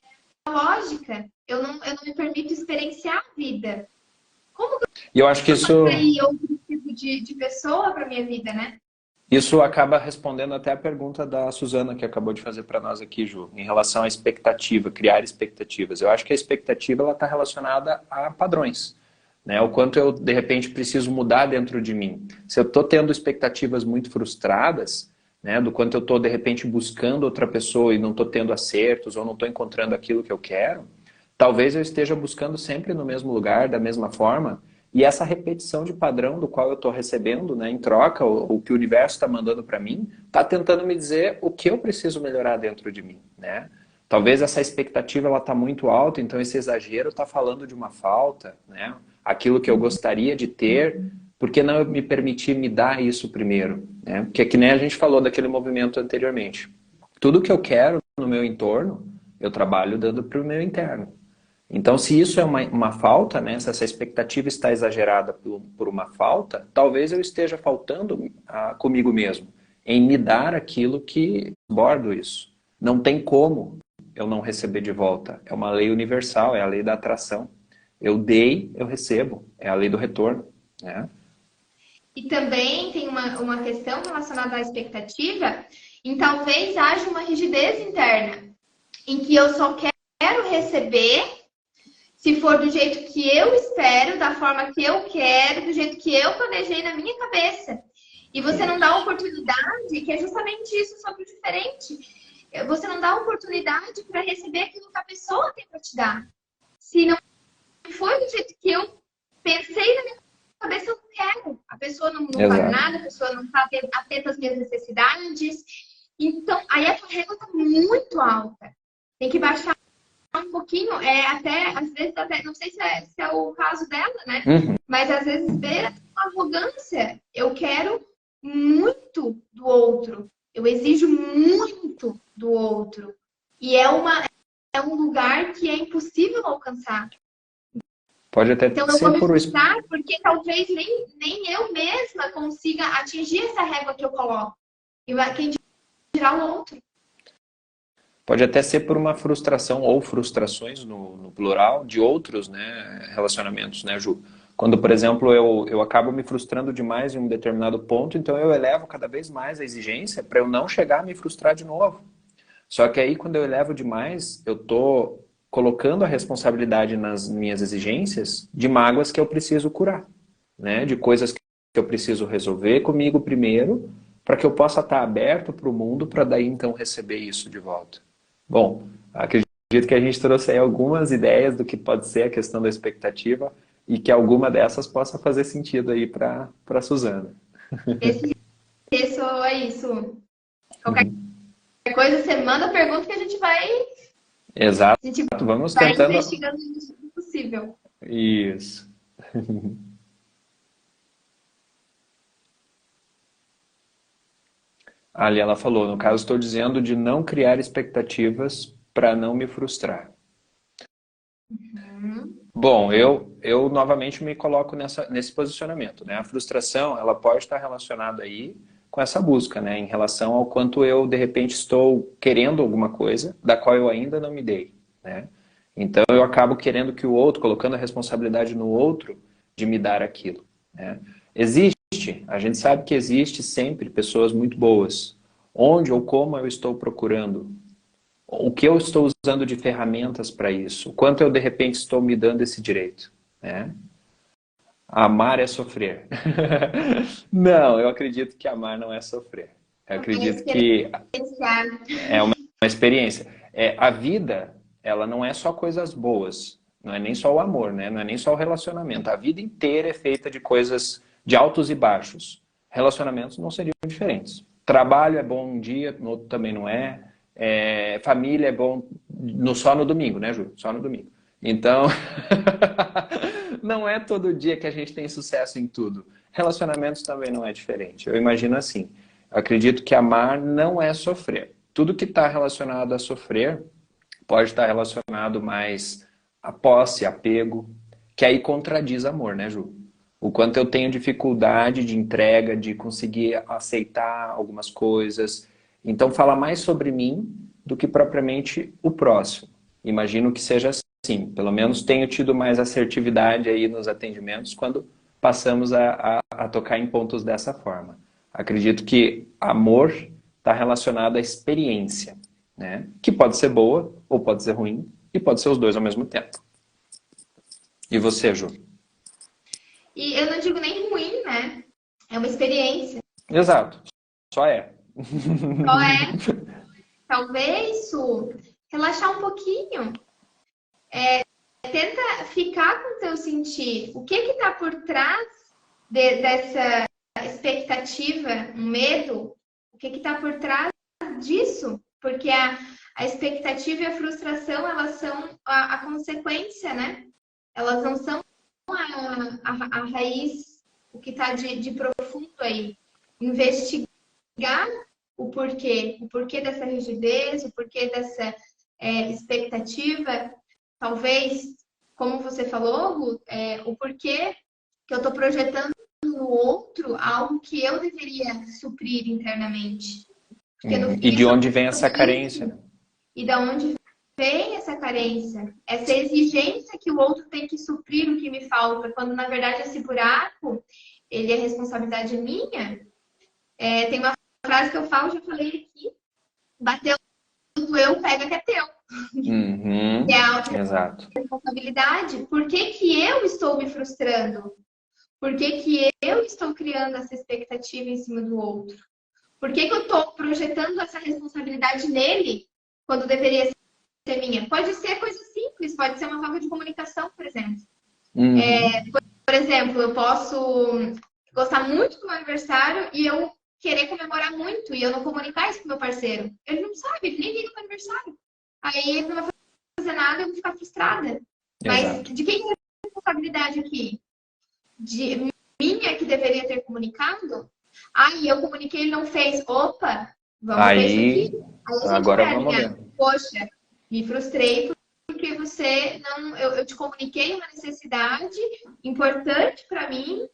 lógica. Eu não me permito experienciar a vida. Como que E eu acho que eu isso... atrair outro tipo de pessoa para minha vida, né? Isso acaba respondendo até a pergunta da Suzana, que acabou de fazer para nós aqui, Ju, em relação à expectativa, criar expectativas. Eu acho que a expectativa está relacionada a padrões, né? O quanto eu, de repente, preciso mudar dentro de mim. Se eu estou tendo expectativas muito frustradas, né, do quanto eu estou, de repente, buscando outra pessoa e não estou tendo acertos ou não estou encontrando aquilo que eu quero, talvez eu esteja buscando sempre no mesmo lugar, da mesma forma, e essa repetição de padrão do qual eu estou recebendo, né, em troca, o que o universo está mandando para mim, está tentando me dizer o que eu preciso melhorar dentro de mim, né? Talvez essa expectativa ela está muito alta, então esse exagero está falando de uma falta, né? Aquilo que eu gostaria de ter, por que não me permitir me dar isso primeiro, né? Porque é que nem a gente falou daquele movimento anteriormente. Tudo que eu quero no meu entorno, eu trabalho dando para o meu interno. Então, se isso é uma falta, né, se essa expectativa está exagerada por uma falta, talvez eu esteja faltando comigo mesmo, em me dar aquilo que bordo isso. Não tem como eu não receber de volta. É uma lei universal, é a lei da atração. Eu dei, eu recebo. É a lei do retorno, né? E também tem uma questão relacionada à expectativa, em talvez haja uma rigidez interna, em que eu só quero receber se for do jeito que eu espero, da forma que eu quero, do jeito que eu planejei na minha cabeça. E você não dá a oportunidade, que é justamente isso, só que diferente. Você não dá a oportunidade para receber aquilo que a pessoa tem para te dar. Se não foi do jeito que eu pensei na minha cabeça, eu não quero. A pessoa não vale nada, a pessoa não está atenta às minhas necessidades. Então, aí a tua régua está muito alta. Tem que baixar um pouquinho, até, às vezes, até, não sei se é o caso dela, né? Uhum. Mas às vezes beira uma arrogância. Eu quero muito do outro. Eu exijo muito do outro. E é um lugar que é impossível alcançar. Pode até Então eu ser vou me por frustrar porque talvez nem eu mesma consiga atingir essa régua que eu coloco. E quem dirá o outro. Pode até ser por uma frustração ou frustrações no plural de outros, né, relacionamentos, né, Ju? Quando, por exemplo, eu acabo me frustrando demais em um determinado ponto, então eu elevo cada vez mais a exigência para eu não chegar a me frustrar de novo. Só que aí, quando eu elevo demais, eu estou colocando a responsabilidade nas minhas exigências de mágoas que eu preciso curar, né? De coisas que eu preciso resolver comigo primeiro, para que eu possa estar aberto para o mundo, para daí então receber isso de volta. Bom, acredito que a gente trouxe aí algumas ideias do que pode ser a questão da expectativa e que alguma dessas possa fazer sentido aí para a Suzana. Isso é isso. Qualquer coisa, você manda a pergunta que a gente vai... Exato. A gente Vamos vai tentando... investigando o possível. Isso. Ali ela falou, no caso estou dizendo de não criar expectativas para não me frustrar. Bom, eu novamente me coloco nesse posicionamento, né? A frustração, ela pode estar relacionada aí com essa busca, né? Em relação ao quanto eu, de repente, estou querendo alguma coisa da qual eu ainda não me dei, né? Então eu acabo querendo que o outro, colocando a responsabilidade no outro de me dar aquilo, né? Existe, a gente sabe que existe sempre pessoas muito boas. Onde ou como eu estou procurando? O que eu estou usando de ferramentas para isso? O quanto eu, de repente, estou me dando esse direito, né? Amar é sofrer. Não, eu acredito que amar não é sofrer. Eu acredito que é uma experiência. A vida, ela não é só coisas boas. Não é nem só o amor, né? Não é nem só o relacionamento. A vida inteira é feita de coisas de altos e baixos. Relacionamentos não seriam diferentes. Trabalho é bom um dia, no outro também não é. Família é bom só no domingo, né, Ju? Só no domingo. Então, não é todo dia que a gente tem sucesso em tudo. Relacionamentos também não é diferente. Eu imagino assim. Eu acredito que amar não é sofrer. Tudo que está relacionado a sofrer pode estar relacionado mais a posse, apego, que aí contradiz amor, né, Ju? O quanto eu tenho dificuldade de entrega, de conseguir aceitar algumas coisas. Então, fala mais sobre mim do que propriamente o próximo. Imagino que seja assim. Pelo menos tenho tido mais assertividade aí nos atendimentos quando passamos a tocar em pontos dessa forma. Acredito que amor está relacionado à experiência, né? Que pode ser boa ou pode ser ruim, e pode ser os dois ao mesmo tempo. E você, Ju? E eu não digo nem ruim, né? É uma experiência. Exato. Só é. Só é, talvez, Su, relaxar um pouquinho. Tenta ficar com o teu sentir. O que está por trás dessa expectativa, um medo? O que está por trás disso? Porque a expectativa e a frustração, elas são a consequência, né? Elas não são a raiz, o que está de profundo aí. Investigar o porquê dessa rigidez, o porquê dessa expectativa. Talvez, como você falou, Ru, o porquê que eu estou projetando no outro algo que eu deveria suprir internamente. Porque no fim, E de isso onde vem é essa carência, né? e da onde vem essa carência, essa exigência que o outro tem que suprir o que me falta, quando na verdade esse buraco, ele é responsabilidade minha. Tem uma frase que eu falo, já falei aqui, bateu, doeu, pega que é teu. Uhum, Que é a exato. responsabilidade. Por que que eu estou me frustrando? Por que que eu estou criando essa expectativa em cima do outro? Por que que eu estou projetando essa responsabilidade nele quando deveria ser minha? Pode ser coisa simples, pode ser uma falta de comunicação, por exemplo. Uhum. Por exemplo, eu posso gostar muito do meu aniversário e eu querer comemorar muito e eu não comunicar isso pro meu parceiro. Ele não sabe, ele nem liga pro aniversário. Aí ele não vai fazer nada, eu vou ficar frustrada. Mas Exato. de quem é a responsabilidade aqui? De minha que deveria ter comunicado? Aí eu comuniquei, ele não fez. Opa, vamos ver isso aqui. Aí, Aí a gente agora vai vamos alinhar. ver. Poxa, me frustrei porque você não. Eu te comuniquei uma necessidade importante para mim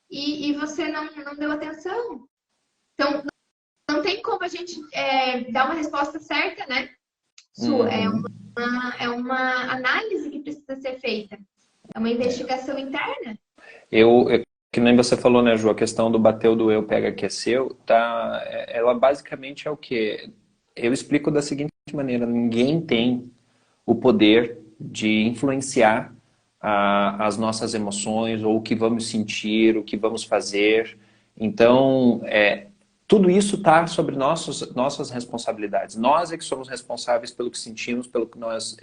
e você não deu atenção. Então, não tem como a gente dar uma resposta certa, né? Isso Uhum. é uma análise que precisa ser feita. É uma investigação interna. Que nem você falou, né, Ju, a questão do bateu, doeu, pega que é seu, tá, ela basicamente é o quê? Eu explico da seguinte maneira, ninguém tem o poder de influenciar as nossas emoções, ou o que vamos sentir, o que vamos fazer. Então, tudo isso está sobre nossas responsabilidades. Nós é que somos responsáveis pelo que sentimos, pelo que nós,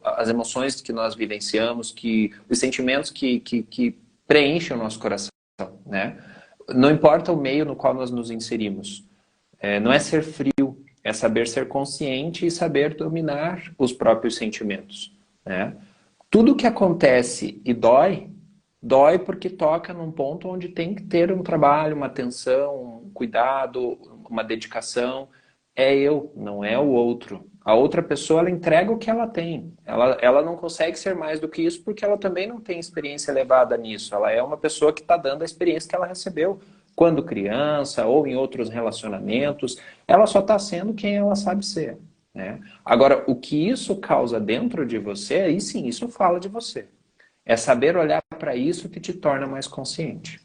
as emoções que nós vivenciamos, os sentimentos que preenchem o nosso coração, né? Não importa o meio no qual nós nos inserimos. Não é ser frio, é saber ser consciente e saber dominar os próprios sentimentos, né? Tudo que acontece e dói, dói porque toca num ponto onde tem que ter um trabalho, uma atenção, um cuidado, uma dedicação. É eu, não é o outro. A outra pessoa, ela entrega o que ela tem. Ela não consegue ser mais do que isso porque ela também não tem experiência elevada nisso. Ela é uma pessoa que está dando a experiência que ela recebeu quando criança ou em outros relacionamentos. Ela só está sendo quem ela sabe ser, né? Agora, o que isso causa dentro de você, aí sim, isso fala de você. É saber olhar para isso que te torna mais consciente.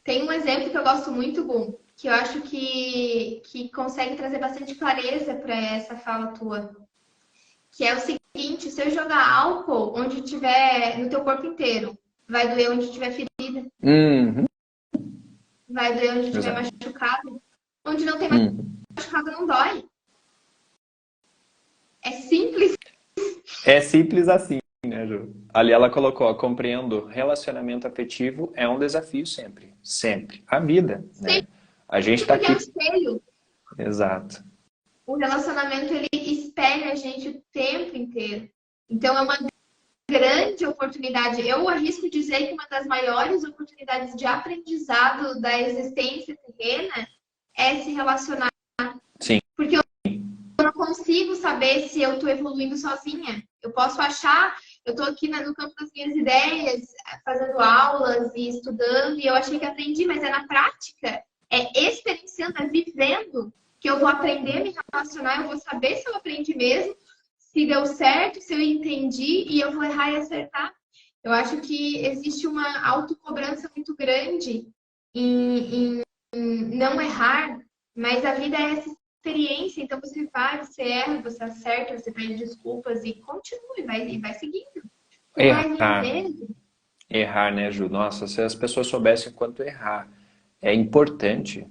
Tem um exemplo que eu gosto muito, Gu, que eu acho que consegue trazer bastante clareza para essa fala tua. Que é o seguinte, se eu jogar álcool onde tiver, no teu corpo inteiro, vai doer onde tiver ferida, Uhum. vai doer onde tiver Exato. machucado. Onde não tem Uhum. machucado não dói. É simples. É simples assim, né, Ju? Ali ela colocou, ó, compreendo, relacionamento afetivo é um desafio sempre. Sempre. A vida, né? A gente está Porque é um aqui. espelho. Exato. O relacionamento, ele espelha a gente o tempo inteiro. Então, é uma grande oportunidade. Eu arrisco dizer que uma das maiores oportunidades de aprendizado da existência terrena é se relacionar. Sim. Porque eu não consigo saber se eu estou evoluindo sozinha. Eu posso achar, eu estou aqui no campo das minhas ideias, fazendo aulas e estudando, e eu achei que aprendi, mas é na prática, é experienciando, é vivendo que eu vou aprender a me relacionar, eu vou saber se eu aprendi mesmo, se deu certo, se eu entendi, e eu vou errar e acertar. Eu acho que existe uma autocobrança muito grande em não errar, mas a vida é essa experiência, então você vai, você erra, você acerta, você pede desculpas e continua, e vai seguindo. Mais Errar. vezes. Errar, né, Ju? Nossa, se as pessoas soubessem quanto errar é importante,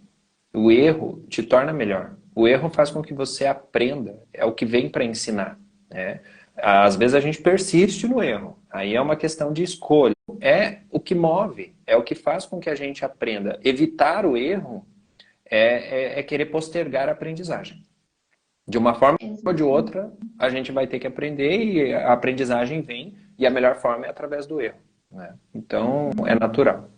o erro te torna melhor. O erro faz com que você aprenda, é o que vem para ensinar, né? Às vezes a gente persiste no erro, aí é uma questão de escolha. É o que move, é o que faz com que a gente aprenda. Evitar o erro é querer postergar a aprendizagem. De uma forma ou de outra, a gente vai ter que aprender e a aprendizagem vem, e a melhor forma é através do erro, né? Então, é natural.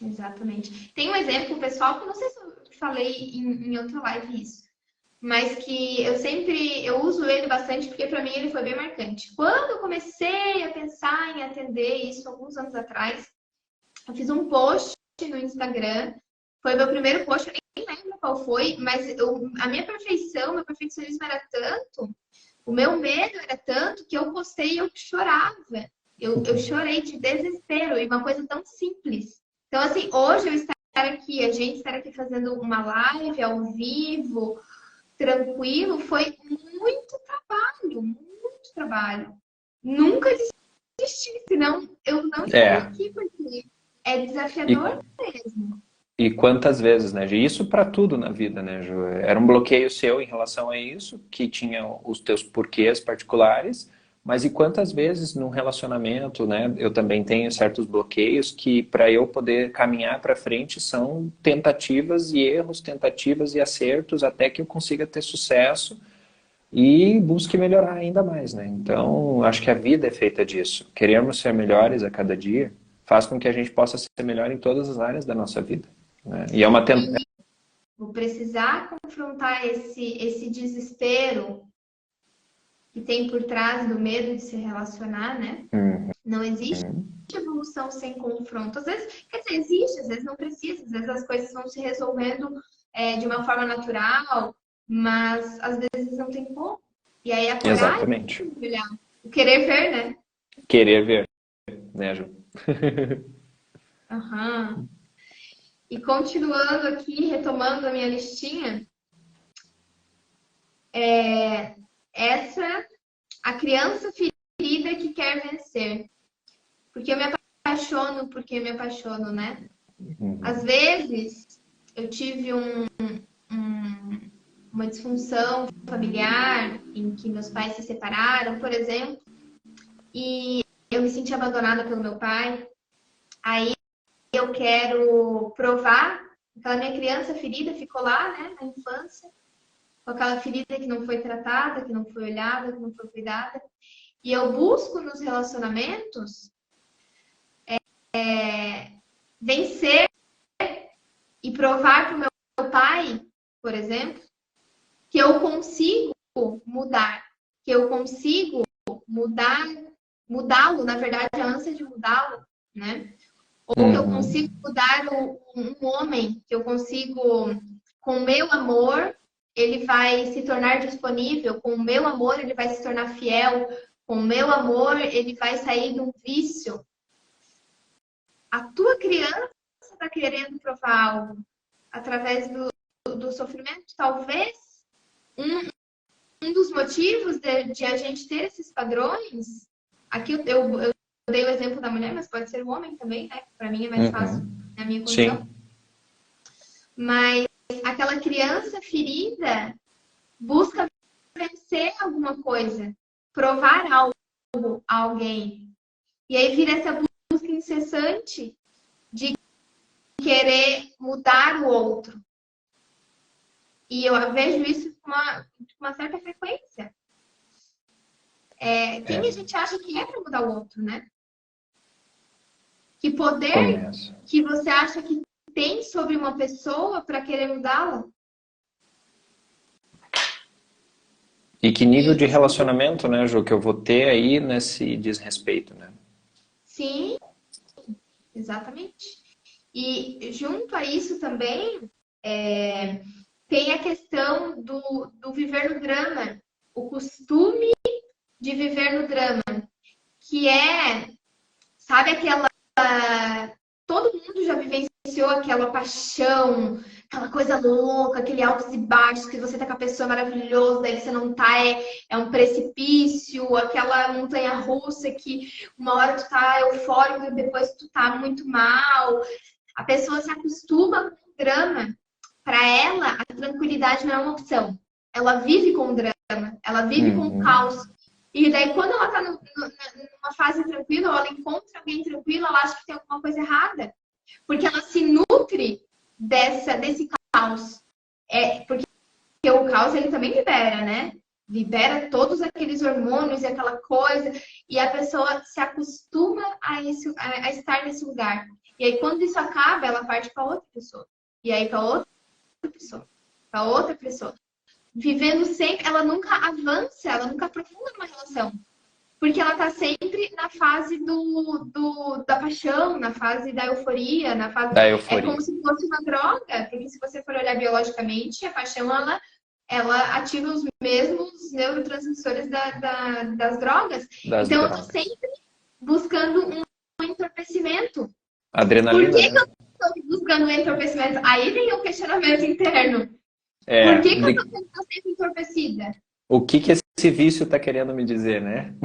Exatamente. Tem um exemplo pessoal que eu não sei se eu falei em outra live isso, mas que eu uso ele bastante porque para mim ele foi bem marcante. Quando eu comecei a pensar em atender isso alguns anos atrás, eu fiz um post no Instagram. Foi meu primeiro post, eu nem lembro qual foi, mas a minha perfeição, meu perfeccionismo era tanto, o meu medo era tanto que eu postei e eu chorava. Eu chorei de desespero, e uma coisa tão simples. Então, assim, hoje eu estar aqui, a gente estar aqui fazendo uma live ao vivo, tranquilo, foi muito trabalho, muito trabalho. Nunca desisti, senão eu não estaria É, aqui, porque é e, desafiador mesmo. e quantas vezes, né, Ju? Isso para tudo na vida, né, Ju? Era um bloqueio seu em relação a isso, que tinha os teus porquês particulares, mas e quantas vezes num relacionamento, né, eu também tenho certos bloqueios que para eu poder caminhar para frente são tentativas e erros, tentativas e acertos até que eu consiga ter sucesso e busque melhorar ainda mais, né? Então, acho que a vida é feita disso. Queremos ser melhores a cada dia faz com que a gente possa ser melhor em todas as áreas da nossa vida, né? E é uma E vou precisar confrontar esse desespero que tem por trás do medo de se relacionar, né? Não existe evolução sem confronto. Às vezes, quer dizer, existe, às vezes não precisa, às vezes as coisas vão se resolvendo de uma forma natural, mas às vezes não tem como. E aí a coragem Exatamente. de olhar, o querer ver, né? Querer ver, né, Ju? Aham. E continuando aqui, retomando a minha listinha, essa, a criança ferida que quer vencer. Porque eu me apaixono, né? Às vezes, eu tive uma disfunção familiar em que meus pais se separaram, por exemplo, e eu me senti abandonada pelo meu pai. Aí eu quero provar, aquela minha criança ferida ficou lá, né, na infância, com aquela ferida que não foi tratada, que não foi olhada, que não foi cuidada. E eu busco nos relacionamentos vencer e provar para o meu pai, por exemplo, que eu consigo mudar, que eu consigo mudá-lo, na verdade, a ânsia de mudá-lo, né? Ou que eu consigo mudar um homem, que eu consigo, com o meu amor, ele vai se tornar disponível, com o meu amor, ele vai se tornar fiel, com o meu amor, ele vai sair de um vício. A tua criança está querendo provar algo através do sofrimento, talvez um dos motivos de a gente ter esses padrões, aqui eu dei o exemplo da mulher, mas pode ser o homem também, né? Para mim é mais fácil na minha condição. Sim. Mas aquela criança ferida busca vencer alguma coisa, provar algo a alguém. E aí vira essa busca incessante de querer mudar o outro. E eu vejo isso com uma certa frequência. Quem a gente acha que é para mudar o outro, né? Que poder que você acha que tem sobre uma pessoa para querer mudá-la? E que nível de relacionamento, né, Ju, que eu vou ter aí nesse desrespeito, né? Sim, exatamente. E junto a isso também tem a questão do viver no drama, o costume de viver no drama, que sabe aquela... Todo mundo já vivenciou aquela paixão, aquela coisa louca, aquele altos e baixos, que você tá com a pessoa maravilhosa, aí você não tá, é um precipício, aquela montanha russa que uma hora tu tá eufórico e depois tu tá muito mal. A pessoa se acostuma com o drama. Para ela, a tranquilidade não é uma opção. Ela vive com o drama, ela vive com o caos. E daí, quando ela tá numa fase tranquila, ou ela encontra alguém tranquilo, ela acha que tem alguma coisa errada. Porque ela se nutre desse caos. Porque o caos, ele também libera, né? Libera todos aqueles hormônios e aquela coisa. E a pessoa se acostuma a estar nesse lugar. E aí, quando isso acaba, ela parte para outra pessoa. E aí, para outra pessoa. Para outra pessoa. Vivendo sempre, ela nunca avança, ela nunca aprofunda uma relação. Porque ela tá sempre na fase da paixão, na fase da euforia, na fase... Da euforia. É como se fosse uma droga, porque se você for olhar biologicamente, a paixão, ela ativa os mesmos neurotransmissores das drogas. Então, eu tô sempre buscando um entorpecimento. Adrenalina. Por que eu estou buscando um entorpecimento? Aí vem o questionamento interno. Por que eu estou sempre entorpecida? O que esse vício está querendo me dizer, né?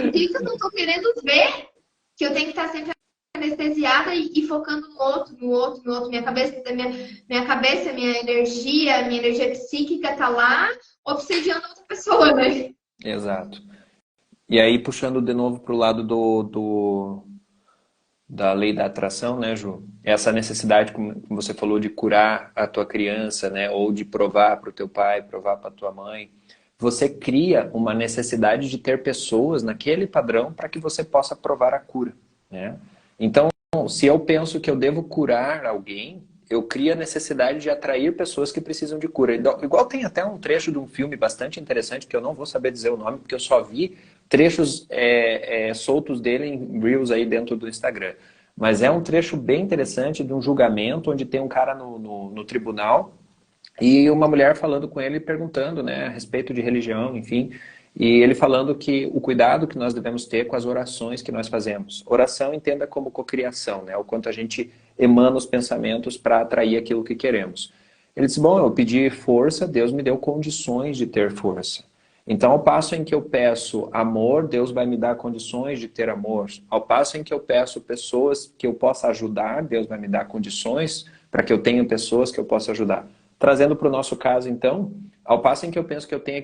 O que eu não estou querendo ver? Que eu tenho que estar sempre anestesiada e focando no outro. Minha cabeça, minha energia psíquica tá lá obsediando outra pessoa, né? Exato. E aí, puxando de novo para o lado da lei da atração, né, Ju? Essa necessidade, como você falou, de curar a tua criança, né? Ou de provar para o teu pai, provar para a tua mãe. Você cria uma necessidade de ter pessoas naquele padrão para que você possa provar a cura, né? Então, se eu penso que eu devo curar alguém, eu crio a necessidade de atrair pessoas que precisam de cura. Igual tem até um trecho de um filme bastante interessante, que eu não vou saber dizer o nome, porque eu só vi trechos soltos dele em Reels aí dentro do Instagram. Mas é um trecho bem interessante de um julgamento onde tem um cara no tribunal e uma mulher falando com ele, perguntando, né, a respeito de religião, enfim. E ele falando que o cuidado que nós devemos ter com as orações que nós fazemos. Oração entenda como cocriação, né? O quanto a gente emana os pensamentos para atrair aquilo que queremos. Ele disse, bom, eu pedi força, Deus me deu condições de ter força. Então, ao passo em que eu peço amor, Deus vai me dar condições de ter amor. Ao passo em que eu peço pessoas que eu possa ajudar, Deus vai me dar condições para que eu tenha pessoas que eu possa ajudar. Trazendo para o nosso caso, então, ao passo em que eu penso que eu tenha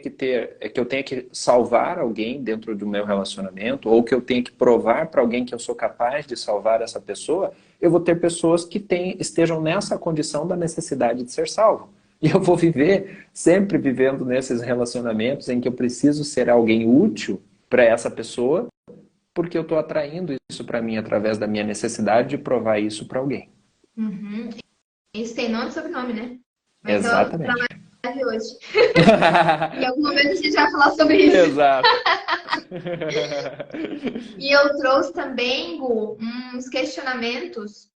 que salvar alguém dentro do meu relacionamento, ou que eu tenha que provar para alguém que eu sou capaz de salvar essa pessoa, eu vou ter pessoas que estejam nessa condição da necessidade de ser salvo. E eu vou viver, sempre vivendo nesses relacionamentos em que eu preciso ser alguém útil para essa pessoa, porque eu estou atraindo isso para mim através da minha necessidade de provar isso para alguém. Uhum. Isso tem nome e sobrenome, né? Mas exatamente. É de hoje. Em algum momento a gente vai falar sobre isso. Exato. E eu trouxe também, Gu, uns questionamentos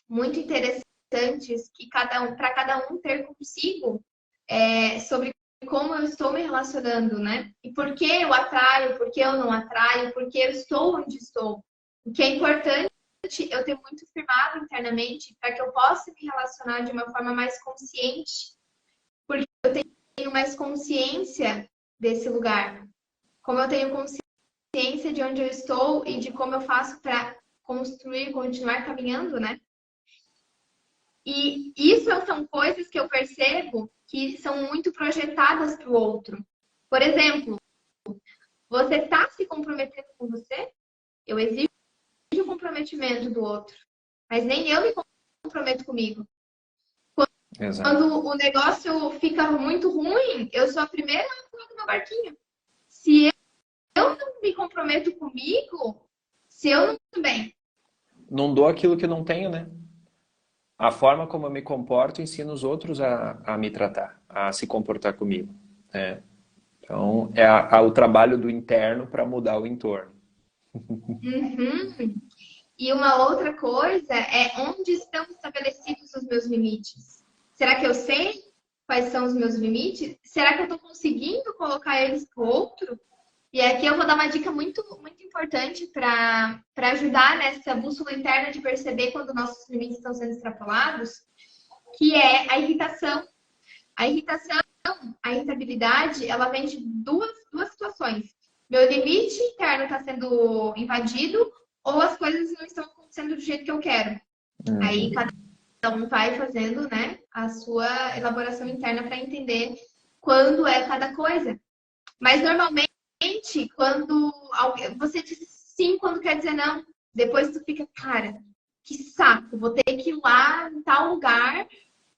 muito interessantes que para cada um ter consigo sobre como eu estou me relacionando, né? E por que eu atraio, por que eu não atraio, por que eu estou onde estou. O que é importante eu ter muito firmado internamente para que eu possa me relacionar de uma forma mais consciente, porque eu tenho mais consciência desse lugar. Como eu tenho consciência de onde eu estou e de como eu faço para construir, continuar caminhando, né? E isso são coisas que eu percebo que são muito projetadas para o outro. Por exemplo, você está se comprometendo com você? Eu exijo o comprometimento do outro, mas nem eu me comprometo comigo. Quando o negócio fica muito ruim, eu sou a primeira a pular do meu barquinho. Se eu não me comprometo comigo, se eu não estou bem. Não dou aquilo que não tenho, né? A forma como eu me comporto ensina os outros a me tratar, a se comportar comigo. Né? Então, é o trabalho do interno para mudar o entorno. Uhum. E uma outra coisa é onde estão estabelecidos os meus limites. Será que eu sei quais são os meus limites? Será que eu estou conseguindo colocar eles para o outro? E aqui eu vou dar uma dica muito, muito importante importante para ajudar nessa bússola interna de perceber quando nossos limites estão sendo extrapolados, que é a irritação. A irritação, a irritabilidade, ela vem de duas situações. Meu limite interno está sendo invadido ou as coisas não estão acontecendo do jeito que eu quero. Aí cada um vai fazendo, né, a sua elaboração interna para entender quando é cada coisa. Mas normalmente, quando você diz sim quando quer dizer não, depois tu fica, cara, que saco, vou ter que ir lá em tal lugar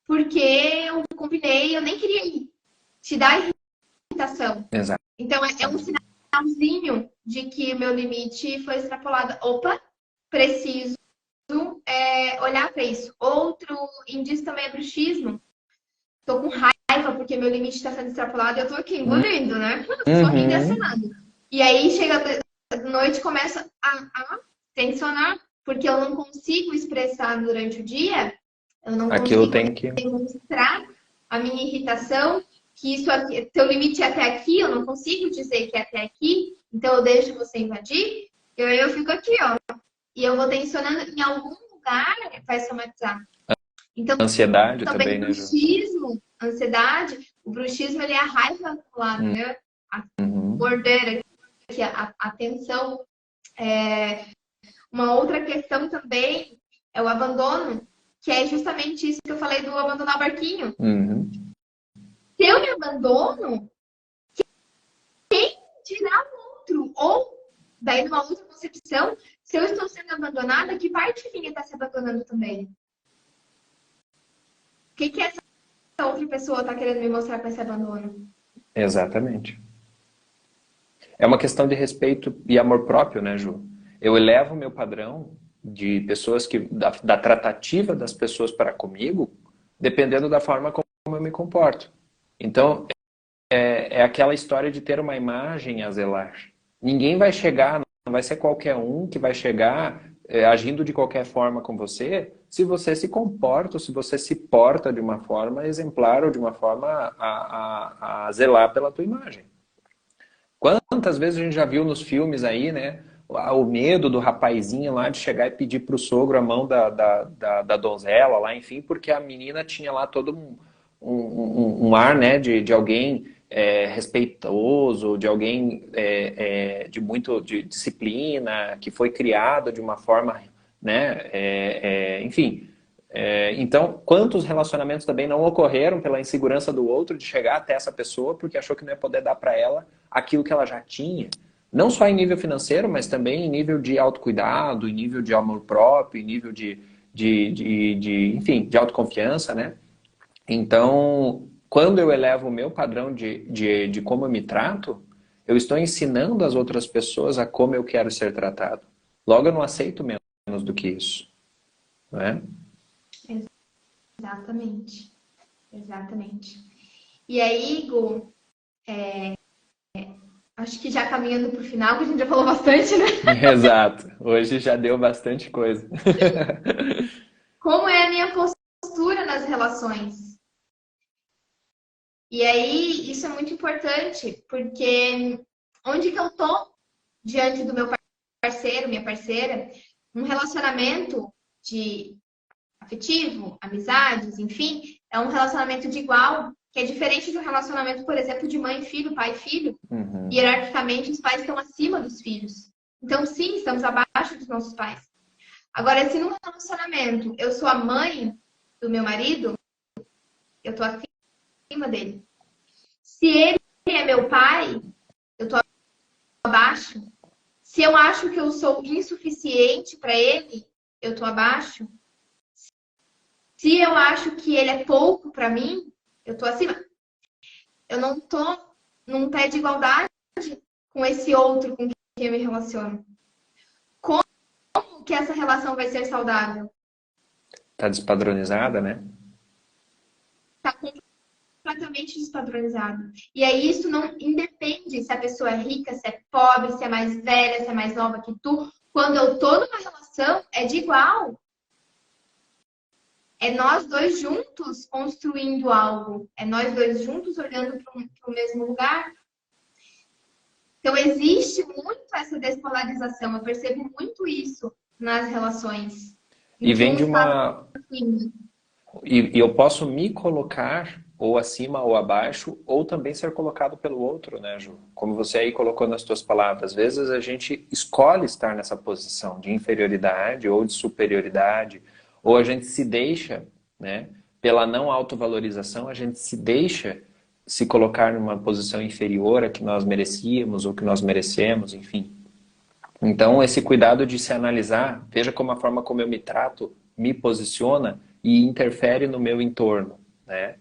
porque eu combinei, eu nem queria ir. Te dá irritação. Exato. Então, é um sinalzinho de que o meu limite foi extrapolado. Opa, preciso olhar para isso. Outro indício também é bruxismo. Tô com raiva porque meu limite está sendo extrapolado e eu tô aqui engolindo, né? Sorrindo e acenando. E aí, chega de noite, começa a tensionar, porque eu não consigo expressar durante o dia. Eu não Aquilo consigo tem que demonstrar a minha irritação, que isso aqui, teu limite é até aqui, eu não consigo dizer que é até aqui, então eu deixo você invadir, eu fico aqui, ó. E eu vou tensionando, em algum lugar vai somatizar. Então, ansiedade também também, né, Ju? bruxismo, ansiedade, o bruxismo ele é a raiva lá, né? A morder aqui, a tensão. Uma outra questão também é o abandono, que é justamente isso que eu falei do abandonar o barquinho. Se eu me abandono, quem dirá o outro? Ou, daí numa outra concepção, se eu estou sendo abandonada, que parte minha está se abandonando também? O que essa outra pessoa está querendo me mostrar com esse abandono? Exatamente. É uma questão de respeito e amor próprio, né, Ju? Eu elevo o meu padrão de pessoas da tratativa das pessoas para comigo, dependendo da forma como eu me comporto. Então, é aquela história de ter uma imagem a zelar. Ninguém vai chegar, não vai ser qualquer um que vai chegar agindo de qualquer forma com você, se você se comporta, ou se você se porta de uma forma exemplar ou de uma forma a zelar pela tua imagem. Quantas vezes a gente já viu nos filmes aí, né? O medo do rapazinho lá de chegar e pedir pro sogro a mão da donzela lá, enfim, porque a menina tinha lá todo um ar, né, de alguém respeitoso, de alguém de disciplina, que foi criado de uma forma, né, enfim. Então, quantos relacionamentos também não ocorreram pela insegurança do outro de chegar até essa pessoa porque achou que não ia poder dar para ela aquilo que ela já tinha. Não só em nível financeiro, mas também em nível de autocuidado, em nível de amor próprio, em nível enfim, de autoconfiança, né? Então, quando eu elevo o meu padrão de como eu me trato, eu estou ensinando as outras pessoas a como eu quero ser tratado. Logo, eu não aceito menos do que isso. Não é? Exatamente. Exatamente. E aí, Igor, acho que já caminhando para o final, que a gente já falou bastante, né? Exato. Hoje já deu bastante coisa. Como é a minha postura nas relações? E aí, isso é muito importante, porque onde que eu tô diante do meu parceiro, minha parceira, um relacionamento de afetivo, amizades, enfim, é um relacionamento de igual, que é diferente de um relacionamento, por exemplo, de mãe e filho, pai e filho. Hierarquicamente, os pais estão acima dos filhos. Então, sim, estamos abaixo dos nossos pais. Agora, se num relacionamento eu sou a mãe do meu marido, eu estou acima dele. Se ele é meu pai, eu estou abaixo. Se eu acho que eu sou insuficiente para ele, eu estou abaixo. Se eu acho que ele é pouco para mim, eu estou acima. Eu não estou num pé de igualdade com esse outro com quem eu me relaciono. Como que essa relação vai ser saudável? Tá despadronizada, né? Tá completamente despadronizado. E aí isso não independe se a pessoa é rica, se é pobre, se é mais velha, se é mais nova que tu. Quando eu tô numa relação, é de igual. É nós dois juntos construindo algo. É nós dois juntos olhando para o mesmo lugar. Então, existe muito essa despolarização. Eu percebo muito isso nas relações. E Em que vem um de está uma... acima. E eu posso me colocar ou acima ou abaixo, ou também ser colocado pelo outro, né, Ju? Como você aí colocou nas suas palavras, às vezes a gente escolhe estar nessa posição de inferioridade ou de superioridade, ou a gente se deixa, né, pela não autovalorização, a gente se deixa se colocar numa posição inferior a que nós merecíamos ou que nós merecemos, enfim. Então, esse cuidado de se analisar, veja como a forma como eu me trato me posiciona e interfere no meu entorno, né?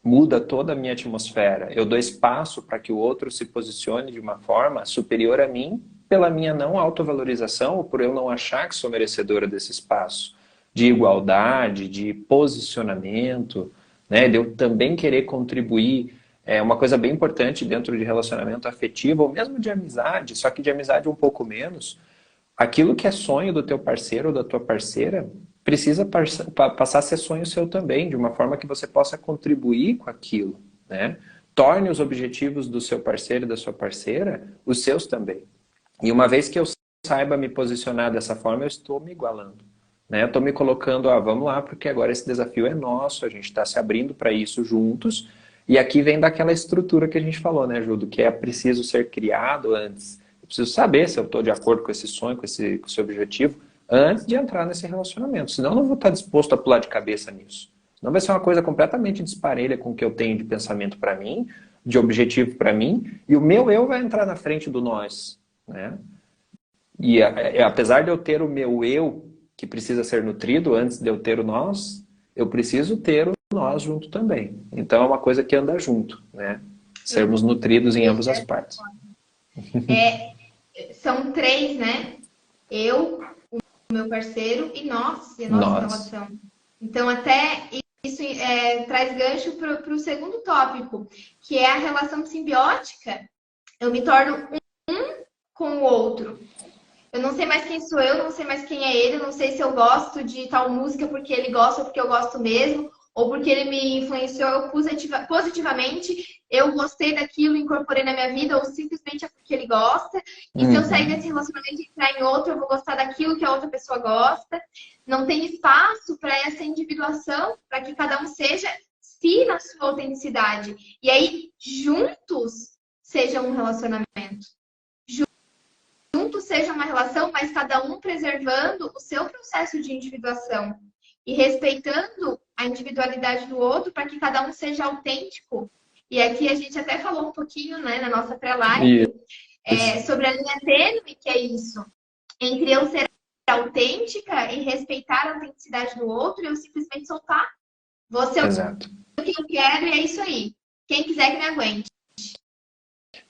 Muda toda a minha atmosfera. Eu dou espaço para que o outro se posicione de uma forma superior a mim pela minha não autovalorização ou por eu não achar que sou merecedora desse espaço de igualdade, de posicionamento, né? De eu também querer contribuir. É uma coisa bem importante dentro de relacionamento afetivo ou mesmo de amizade, só que de amizade um pouco menos. Aquilo que é sonho do teu parceiro ou da tua parceira precisa passar a ser sonho seu também, de uma forma que você possa contribuir com aquilo, né? Torne os objetivos do seu parceiro e da sua parceira os seus também. E uma vez que eu saiba me posicionar dessa forma, eu estou me igualando, né? Eu estou me colocando, vamos lá, porque agora esse desafio é nosso, a gente está se abrindo para isso juntos. E aqui vem daquela estrutura que a gente falou, né, Judo? Que é preciso ser criado antes. Eu preciso saber se eu estou de acordo com esse sonho, com esse objetivo, antes de entrar nesse relacionamento. Senão eu não vou estar disposto a pular de cabeça nisso. Senão vai ser uma coisa completamente desparelha com o que eu tenho de pensamento para mim, de objetivo para mim, e o meu eu vai entrar na frente do nós, né? E apesar de eu ter o meu eu, que precisa ser nutrido antes de eu ter o nós, eu preciso ter o nós junto também. Então é uma coisa que anda junto, né? Sermos nutridos em ambas as partes. São três, né? Eu, o meu parceiro e nós, e a nossa relação. Então, até isso traz gancho para o segundo tópico, que é a relação simbiótica. Eu me torno um com o outro. Eu não sei mais quem sou eu, não sei mais quem é ele, eu não sei se eu gosto de tal música porque ele gosta ou porque eu gosto mesmo, ou porque ele me influenciou positivamente, eu gostei daquilo, incorporei na minha vida, ou simplesmente é porque ele gosta. E se eu sair desse relacionamento e entrar em outro, eu vou gostar daquilo que a outra pessoa gosta. Não tem espaço para essa individuação, para que cada um seja si na sua autenticidade. E aí, juntos, seja um relacionamento. Juntos seja uma relação, mas cada um preservando o seu processo de individuação e respeitando a individualidade do outro para que cada um seja autêntico. E aqui a gente até falou um pouquinho, né, na nossa pré-live, sobre a linha tênue, que é isso. Entre eu ser autêntica e respeitar a autenticidade do outro e eu simplesmente soltar. Vou ser o que eu quero e é isso aí. Quem quiser que me aguente.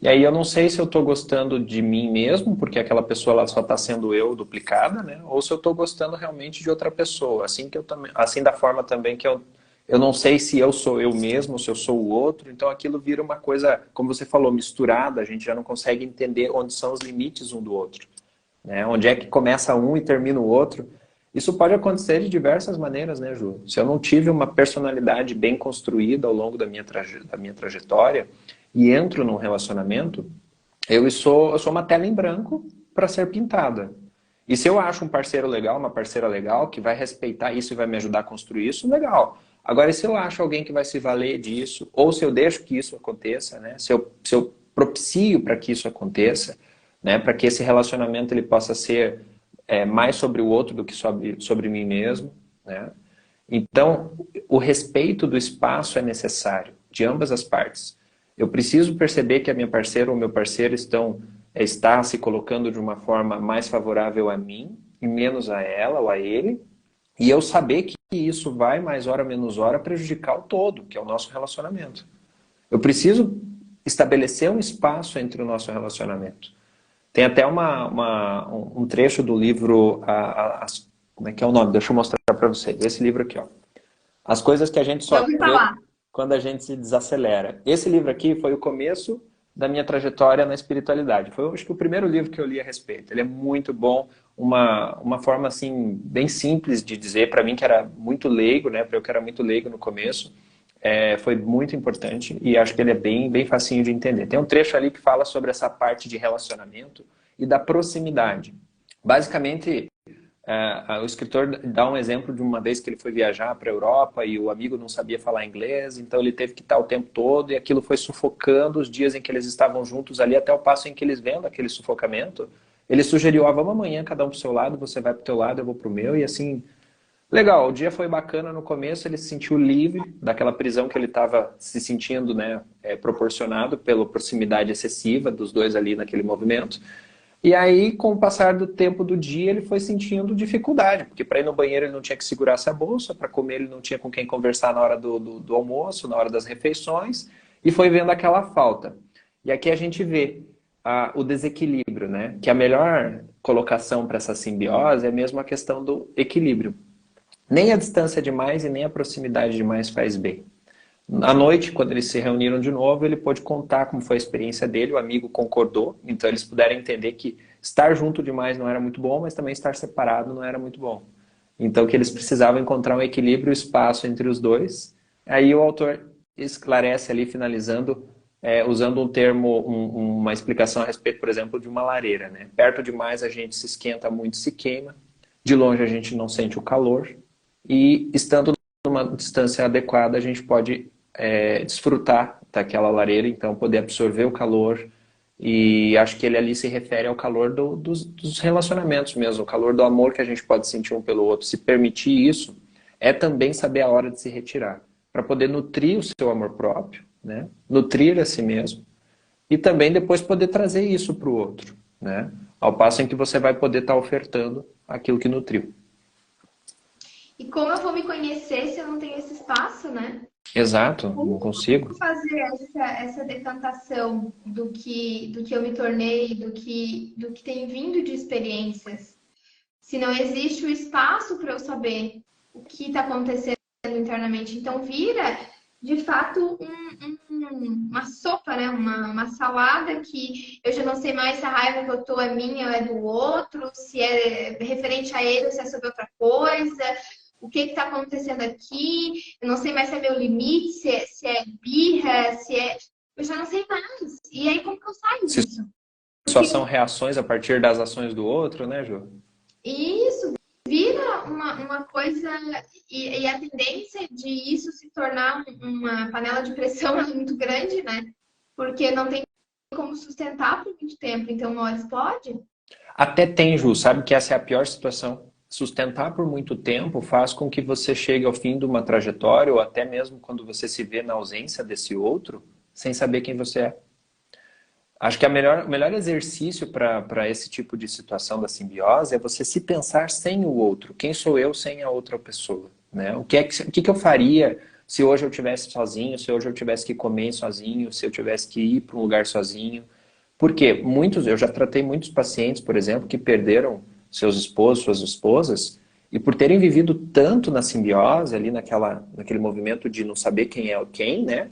E aí eu não sei se eu estou gostando de mim mesmo, porque aquela pessoa ela só está sendo eu duplicada, né? Ou se eu estou gostando realmente de outra pessoa. Assim da forma também que eu não sei se eu sou eu mesmo, se eu sou o outro. Então aquilo vira uma coisa, como você falou, misturada. A gente já não consegue entender onde são os limites um do outro, né? Onde é que começa um e termina o outro. Isso pode acontecer de diversas maneiras, né, Ju? Se eu não tive uma personalidade bem construída ao longo da minha trajetória e entro num relacionamento, eu sou uma tela em branco para ser pintada. E se eu acho um parceiro legal, uma parceira legal, que vai respeitar isso e vai me ajudar a construir isso, legal. Agora, se eu acho alguém que vai se valer disso, ou se eu deixo que isso aconteça, né? Se eu propicio para que isso aconteça, né? Para que esse relacionamento ele possa ser mais sobre o outro do que sobre mim mesmo, né? Então, o respeito do espaço é necessário, de ambas as partes. Eu preciso perceber que a minha parceira ou meu parceiro está se colocando de uma forma mais favorável a mim e menos a ela ou a ele, e eu saber que isso vai, mais hora menos hora, prejudicar o todo, que é o nosso relacionamento. Eu preciso estabelecer um espaço entre o nosso relacionamento. Tem até um trecho do livro, como é que é o nome? Deixa eu mostrar para vocês. Esse livro aqui, ó. As coisas que a gente só vê quando a gente se desacelera. Esse livro aqui foi o começo da minha trajetória na espiritualidade. Foi, acho que, o primeiro livro que eu li a respeito. Ele é muito bom, uma forma assim bem simples de dizer para mim que era muito leigo, né? Para eu que era muito leigo no começo. foi muito importante e acho que ele é bem facinho de entender. Tem um trecho ali que fala sobre essa parte de relacionamento e da proximidade. Basicamente, o escritor dá um exemplo de uma vez que ele foi viajar para a Europa e o amigo não sabia falar inglês, então ele teve que estar o tempo todo e aquilo foi sufocando os dias em que eles estavam juntos ali, até o passo em que eles, vendo aquele sufocamento, ele sugeriu, vamos amanhã cada um para o seu lado, você vai para o teu lado, eu vou para o meu, e assim, legal, o dia foi bacana no começo, ele se sentiu livre daquela prisão que ele estava se sentindo, né, proporcionado pela proximidade excessiva dos dois ali naquele movimento. E aí, com o passar do tempo do dia, ele foi sentindo dificuldade, porque para ir no banheiro ele não tinha que segurar essa bolsa, para comer ele não tinha com quem conversar na hora do almoço, na hora das refeições, e foi vendo aquela falta. E aqui a gente vê o desequilíbrio, né? Que a melhor colocação para essa simbiose é mesmo a questão do equilíbrio. Nem a distância demais e nem a proximidade demais faz bem. À noite, quando eles se reuniram de novo, ele pôde contar como foi a experiência dele, o amigo concordou, então eles puderam entender que estar junto demais não era muito bom, mas também estar separado não era muito bom. Então que eles precisavam encontrar um equilíbrio, um espaço entre os dois. Aí o autor esclarece ali, finalizando, usando um termo, uma explicação a respeito, por exemplo, de uma lareira, né? Perto demais a gente se esquenta muito, se queima, de longe a gente não sente o calor, e estando numa distância adequada a gente pode desfrutar daquela lareira, então poder absorver o calor, e acho que ele ali se refere ao calor dos relacionamentos mesmo, o calor do amor que a gente pode sentir um pelo outro. Se permitir isso, é também saber a hora de se retirar, para poder nutrir o seu amor próprio, né? Nutrir a si mesmo, e também depois poder trazer isso para o outro, né? Ao passo em que você vai poder estar ofertando aquilo que nutriu. E como eu vou me conhecer se eu não tenho esse espaço, né? Exato, Como não consigo. fazer essa decantação do que eu me tornei, do que tem vindo de experiências? Se não existe o espaço para eu saber o que está acontecendo internamente. Então, vira, de fato, uma sopa, né? Uma salada que eu já não sei mais se a raiva que eu tô é minha ou é do outro, se é referente a ele ou se é sobre outra coisa. O que está acontecendo aqui? Eu não sei mais se é meu limite, se é birra, se é... Eu já não sei mais. E aí, como que eu saio disso? Só são reações a partir das ações do outro, né, Ju? Isso, vira uma coisa... E a tendência de isso se tornar uma panela de pressão é muito grande, né? Porque não tem como sustentar por muito tempo. Então, uma hora explode. Até tem, Ju. Sabe que essa é a pior situação. Sustentar por muito tempo faz com que você chegue ao fim de uma trajetória, ou até mesmo quando você se vê na ausência desse outro, sem saber quem você é. Acho que o melhor exercício para esse tipo de situação da simbiose é você se pensar sem o outro. Quem sou eu sem a outra pessoa? Né? O que eu faria se hoje eu estivesse sozinho, se hoje eu tivesse que comer sozinho, se eu tivesse que ir para um lugar sozinho? Porque eu já tratei muitos pacientes, por exemplo, que perderam seus esposos, suas esposas, e por terem vivido tanto na simbiose, ali naquele movimento de não saber quem é quem, né?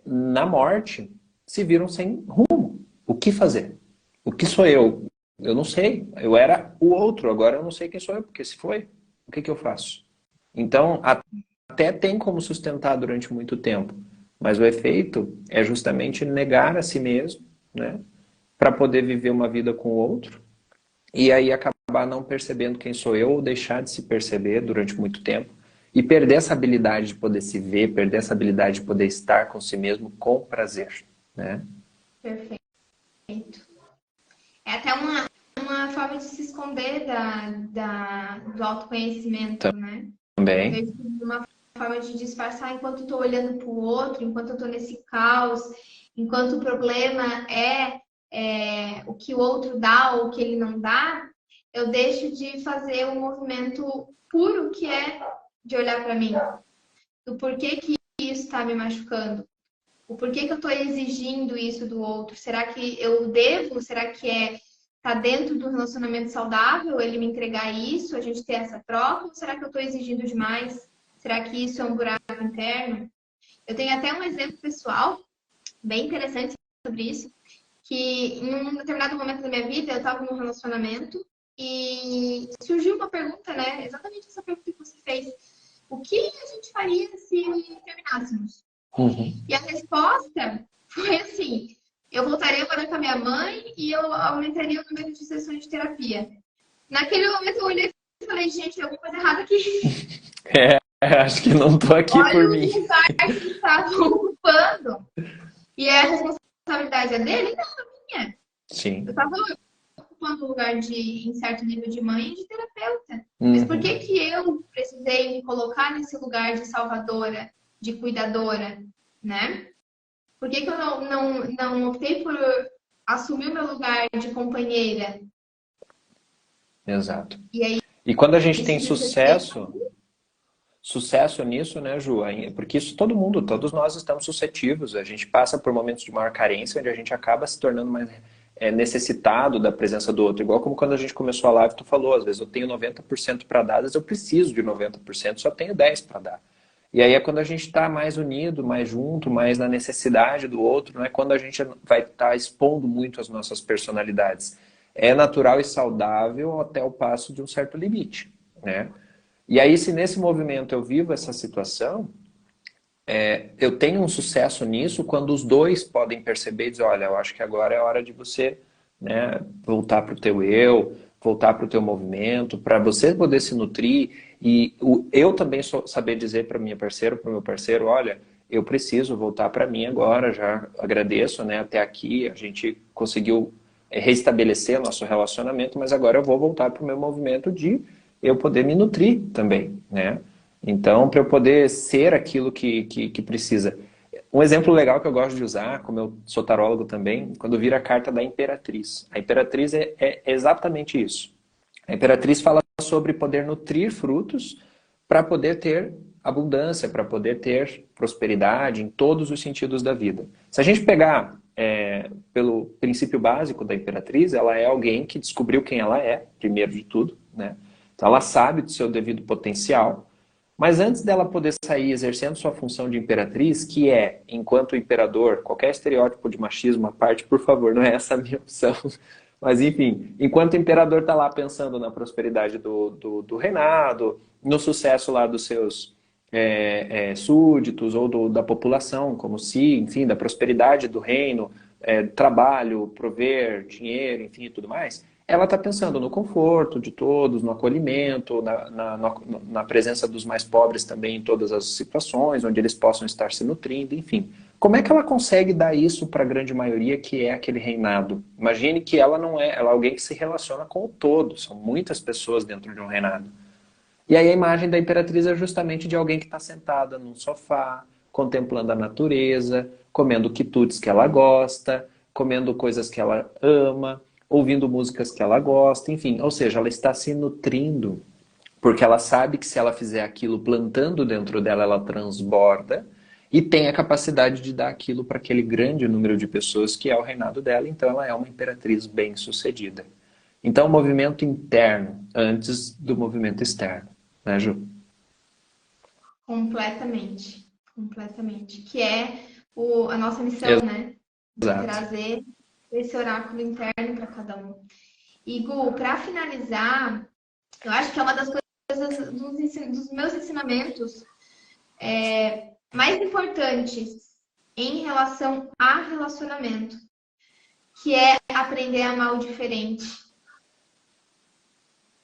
Na morte, se viram sem rumo. O que fazer? O que sou eu? Eu não sei. Eu era o outro, agora eu não sei quem sou eu, porque se foi, o que eu faço? Então, até tem como sustentar durante muito tempo, mas o efeito é justamente negar a si mesmo, né? Para poder viver uma vida com o outro, e aí acabar não percebendo quem sou eu, ou deixar de se perceber durante muito tempo, e perder essa habilidade de poder se ver, perder essa habilidade de poder estar com si mesmo com prazer, né? Perfeito. É até uma forma de se esconder do autoconhecimento, né? Eu Também. vejo como uma forma de disfarçar enquanto estou olhando para o outro, enquanto eu estou nesse caos, enquanto o problema é o que o outro dá ou o que ele não dá, eu deixo de fazer um movimento puro que é de olhar para mim. Do porquê que isso está me machucando. O porquê que eu estou exigindo isso do outro. Será que eu devo? Será que tá dentro do relacionamento saudável ele me entregar isso, a gente ter essa troca? Ou será que eu estou exigindo demais? Será que isso é um buraco interno? Eu tenho até um exemplo pessoal bem interessante sobre isso, que em um determinado momento da minha vida eu estava num relacionamento e surgiu uma pergunta, né? Exatamente essa pergunta que você fez. o que a gente faria se terminássemos? Uhum. E a resposta foi assim, eu voltaria a morar com a minha mãe e eu aumentaria o número de sessões de terapia. Naquele momento eu olhei e falei, gente, tem alguma coisa errada aqui. Acho que não tô aqui por Olha mim. o lugar que eles estavam ocupando. E a responsabilidade é dele? Não, é minha. Sim. Eu estava ocupando o lugar em certo nível de mãe e de terapeuta. Mas por Uhum. que eu precisei me colocar nesse lugar de salvadora, de cuidadora, né? Por que eu não optei por assumir o meu lugar de companheira? Exato. E aí, E quando a gente tem isso diz respeito. sucesso nisso, né, Ju? Porque isso todo mundo, todos nós estamos suscetíveis. A gente passa por momentos de maior carência, onde a gente acaba se tornando mais necessitado da presença do outro. Igual como quando a gente começou a live, tu falou, às vezes eu tenho 90% para dar, às vezes eu preciso de 90%, só tenho 10% para dar. E aí é quando a gente está mais unido, mais junto, mais na necessidade do outro, não é quando a gente vai estar expondo muito as nossas personalidades. É natural e saudável até o passo de um certo limite, né? E aí, se nesse movimento eu vivo essa situação, eu tenho um sucesso nisso quando os dois podem perceber e dizer, olha, eu acho que agora é hora de você, né, voltar para o teu eu, voltar para o teu movimento, para você poder se nutrir e eu também saber dizer para minha parceira, para o meu parceiro, olha, eu preciso voltar para mim agora, já agradeço, né, até aqui a gente conseguiu restabelecer nosso relacionamento, mas agora eu vou voltar para o meu movimento de eu poder me nutrir também, né? Então, para eu poder ser aquilo que precisa. Um exemplo legal que eu gosto de usar, como eu sou tarólogo também, quando vira a carta da Imperatriz. A Imperatriz é exatamente isso. A Imperatriz fala sobre poder nutrir frutos para poder ter abundância, para poder ter prosperidade em todos os sentidos da vida. Se a gente pegar pelo princípio básico da Imperatriz, ela é alguém que descobriu quem ela é, primeiro de tudo, né? Então ela sabe do seu devido potencial, mas antes dela poder sair exercendo sua função de imperatriz, que é, enquanto imperador, qualquer estereótipo de machismo à parte, por favor, não é essa a minha opção. Mas enfim, enquanto o imperador está lá pensando na prosperidade do reinado, no sucesso lá dos seus súditos ou da população, como se, enfim, da prosperidade do reino, trabalho, prover, dinheiro, enfim, e tudo mais, ela está pensando no conforto de todos, no acolhimento, na presença dos mais pobres também em todas as situações, onde eles possam estar se nutrindo, enfim. Como é que ela consegue dar isso para a grande maioria que é aquele reinado? Imagine que ela não é, ela é alguém que se relaciona com o todo, são muitas pessoas dentro de um reinado. E aí a imagem da imperatriz é justamente de alguém que está sentada num sofá, contemplando a natureza, comendo quitutes que ela gosta, comendo coisas que ela ama, ouvindo músicas que ela gosta, enfim. Ou seja, ela está se nutrindo, porque ela sabe que se ela fizer aquilo plantando dentro dela, ela transborda e tem a capacidade de dar aquilo para aquele grande número de pessoas que é o reinado dela. Então ela é uma imperatriz bem-sucedida. Então, o movimento interno antes do movimento externo, né, Ju? Completamente. Completamente. Que é a nossa missão, né? De Exato. trazer esse oráculo interno para cada um. E, Gu, para finalizar, eu acho que é uma das coisas dos meus ensinamentos mais importantes em relação a relacionamento, que é aprender a amar o diferente.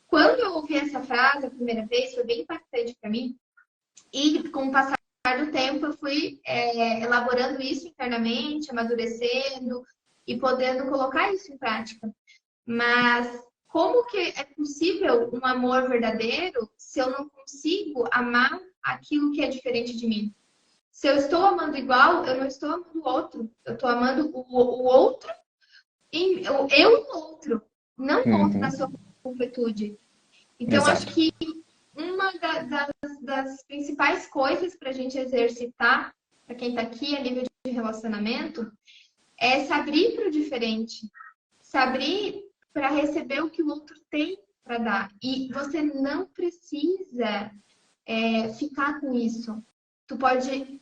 Quando eu ouvi essa frase a primeira vez, foi bem impactante para mim. E com o passar do tempo, eu fui elaborando isso internamente, amadurecendo e podendo colocar isso em prática. Mas como que é possível um amor verdadeiro se eu não consigo amar aquilo que é diferente de mim? Se eu estou amando igual, eu não estou amando o outro. Eu estou amando o outro, eu no outro, não o outro na Uhum. sua completude. Então, acho Exato. que uma das principais coisas para a gente exercitar, para quem está aqui a nível de relacionamento, é se abrir para o diferente. Se abrir para receber o que o outro tem para dar. E você não precisa ficar com isso. Tu pode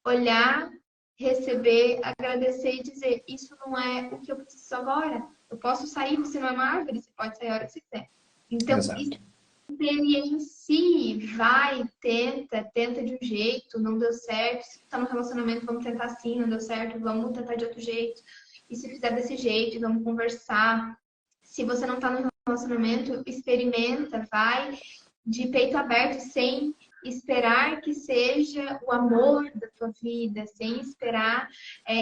olhar, receber, agradecer e dizer: isso não é o que eu preciso agora. Eu posso sair, você não é uma árvore, você pode sair a hora que você quiser. Então, isso Exato. experiencie, vai, tenta de um jeito, não deu certo. Se tá no relacionamento, vamos tentar assim, não deu certo, vamos tentar de outro jeito. E se fizer desse jeito, vamos conversar. Se você não tá no relacionamento, experimenta, vai de peito aberto, sem esperar que seja o amor da tua vida, sem esperar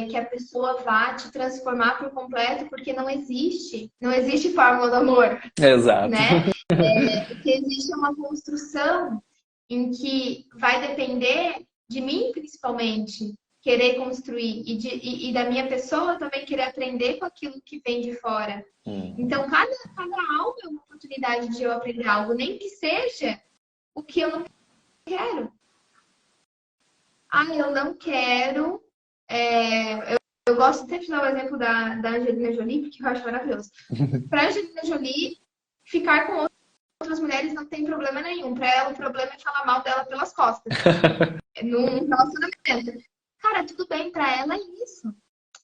que a pessoa vá te transformar por completo, porque não existe fórmula do amor, Exato. né? O que existe é uma construção em que vai depender de mim, principalmente, querer construir e da minha pessoa também querer aprender com aquilo que vem de fora. Então, cada algo é uma oportunidade de eu aprender algo, nem que seja o que eu não quero. Eu não quero. Eu gosto sempre de dar o exemplo da Angelina Jolie, porque eu acho maravilhoso. Para a Angelina Jolie, ficar com outras mulheres não tem problema nenhum. Para ela, o problema é falar mal dela pelas costas. Num relacionamento. Cara, tudo bem, para ela é isso.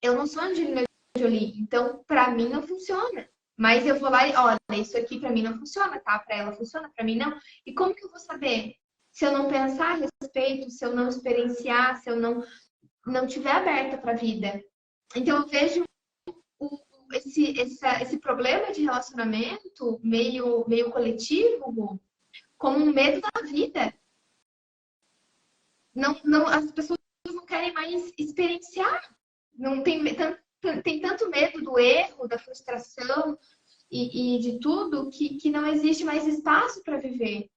Eu não sou Angelina Jolie, então para mim não funciona. Mas eu vou lá e, olha, isso aqui para mim não funciona, tá? Para ela funciona, para mim não. E como que eu vou saber? Se eu não pensar a respeito, se eu não experienciar, se eu não tiver aberta para a vida. Então eu vejo esse problema de relacionamento meio coletivo como um medo da vida. As pessoas não querem mais experienciar. Não tem tanto medo do erro, da frustração e de tudo que não existe mais espaço para viver.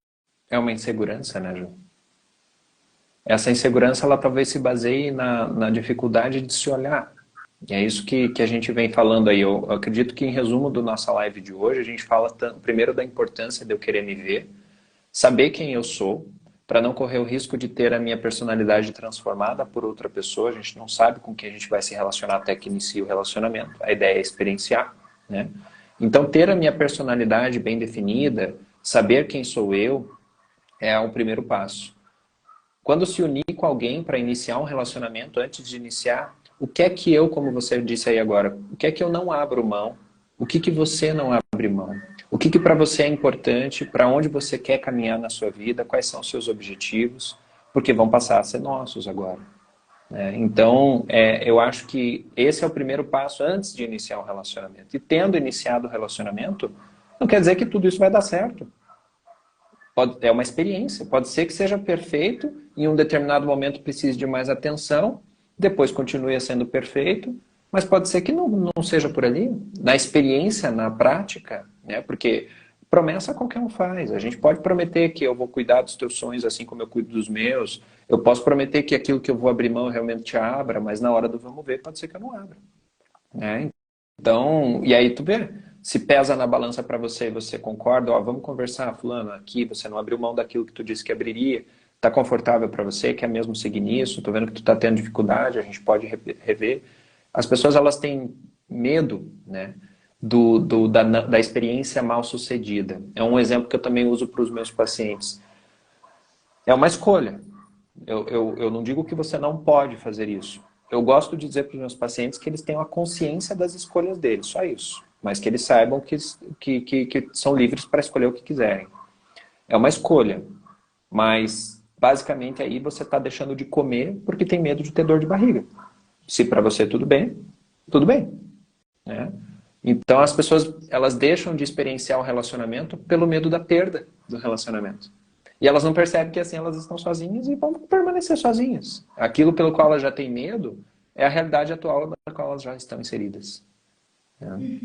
É uma insegurança, né, Ju? Essa insegurança, ela talvez se baseie na dificuldade de se olhar. E é isso que a gente vem falando aí. Eu acredito que, em resumo da nossa live de hoje, a gente fala primeiro da importância de eu querer me ver, saber quem eu sou, para não correr o risco de ter a minha personalidade transformada por outra pessoa. A gente não sabe com quem a gente vai se relacionar até que inicie o relacionamento. A ideia é experienciar, né? Então, ter a minha personalidade bem definida, saber quem sou eu, é o primeiro passo. Quando se unir com alguém para iniciar um relacionamento, antes de iniciar, o que é que eu, como você disse aí agora, o que é que eu não abro mão? O que você não abre mão? O que para você é importante? Para onde você quer caminhar na sua vida? Quais são os seus objetivos? Porque vão passar a ser nossos agora. Então, eu acho que esse é o primeiro passo antes de iniciar um relacionamento. E tendo iniciado o relacionamento, não quer dizer que tudo isso vai dar certo. É uma experiência. Pode ser que seja perfeito, em um determinado momento precise de mais atenção, depois continue sendo perfeito, mas pode ser que não seja por ali. Na experiência, na prática, né? Porque promessa qualquer um faz. A gente pode prometer que eu vou cuidar dos teus sonhos assim como eu cuido dos meus. Eu posso prometer que aquilo que eu vou abrir mão realmente te abra, mas na hora do vamos ver, pode ser que eu não abra. Né? Então, e aí tu vê, se pesa na balança para você e você concorda, vamos conversar, fulano, aqui você não abriu mão daquilo que tu disse que abriria, tá confortável para você, quer mesmo seguir nisso, tô vendo que tu tá tendo dificuldade, a gente pode rever. As pessoas, elas têm medo, né, da experiência mal sucedida. É um exemplo que eu também uso para os meus pacientes. É uma escolha. Eu não digo que você não pode fazer isso. Eu gosto de dizer para os meus pacientes que eles tenham a consciência das escolhas deles, só isso. Mas que eles saibam que são livres para escolher o que quiserem. É uma escolha. Mas, basicamente, aí você está deixando de comer porque tem medo de ter dor de barriga. Se para você tudo bem, né? Então, as pessoas, elas deixam de experienciar o relacionamento pelo medo da perda do relacionamento. E elas não percebem que assim elas estão sozinhas e vão permanecer sozinhas. Aquilo pelo qual elas já têm medo é a realidade atual na qual elas já estão inseridas. Né?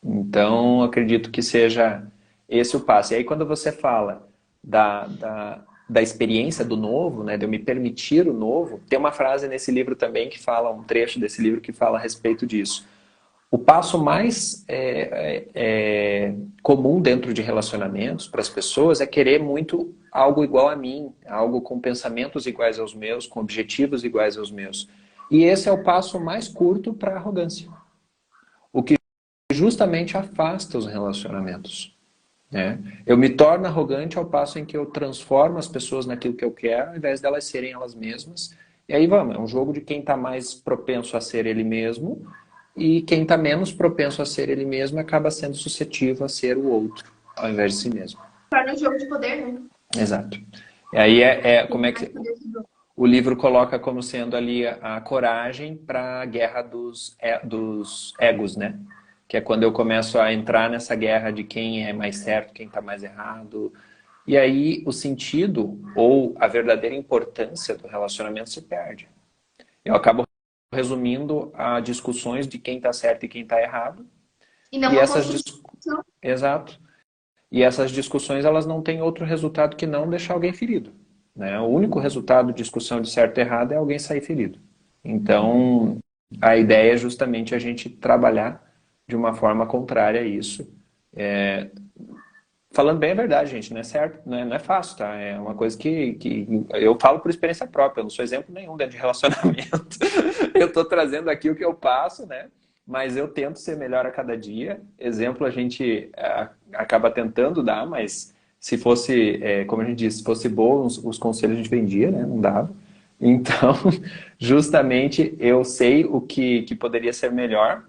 Então, acredito que seja esse o passo. E aí, quando você fala da experiência do novo, né, de eu me permitir o novo, tem uma frase nesse livro também que fala, um trecho desse livro que fala a respeito disso. O passo mais comum dentro de relacionamentos para as pessoas é querer muito algo igual a mim, algo com pensamentos iguais aos meus, com objetivos iguais aos meus. E esse é o passo mais curto para a arrogância. O que justamente afasta os relacionamentos. Né? Eu me torno arrogante ao passo em que eu transformo as pessoas naquilo que eu quero, ao invés delas serem elas mesmas. E aí vamos, é um jogo de quem está mais propenso a ser ele mesmo, e quem está menos propenso a ser ele mesmo acaba sendo suscetível a ser o outro, ao invés de si mesmo. torna um jogo de poder, né? Exato. E aí como é que o livro coloca como sendo ali a coragem para a guerra dos egos, né? Que é quando eu começo a entrar nessa guerra de quem é mais certo, quem está mais errado. E aí o sentido ou a verdadeira importância do relacionamento se perde. Eu acabo resumindo a discussões de quem está certo e quem está errado. E não E uma essas construção. Exato. E essas discussões, elas não têm outro resultado que não deixar alguém ferido, né? O único resultado de discussão de certo e errado é alguém sair ferido. Então, a ideia é justamente a gente trabalhar de uma forma contrária a isso. Falando bem a verdade, gente, não é certo, não é fácil, tá? É uma coisa que eu falo por experiência própria, eu não sou exemplo nenhum dentro de relacionamento. Eu estou trazendo aqui o que eu passo, né? Mas eu tento ser melhor a cada dia. Exemplo a gente acaba tentando dar, mas se fosse, como a gente disse, se fosse bom, os conselhos a gente vendia, né? Não dava. Então, justamente eu sei o que poderia ser melhor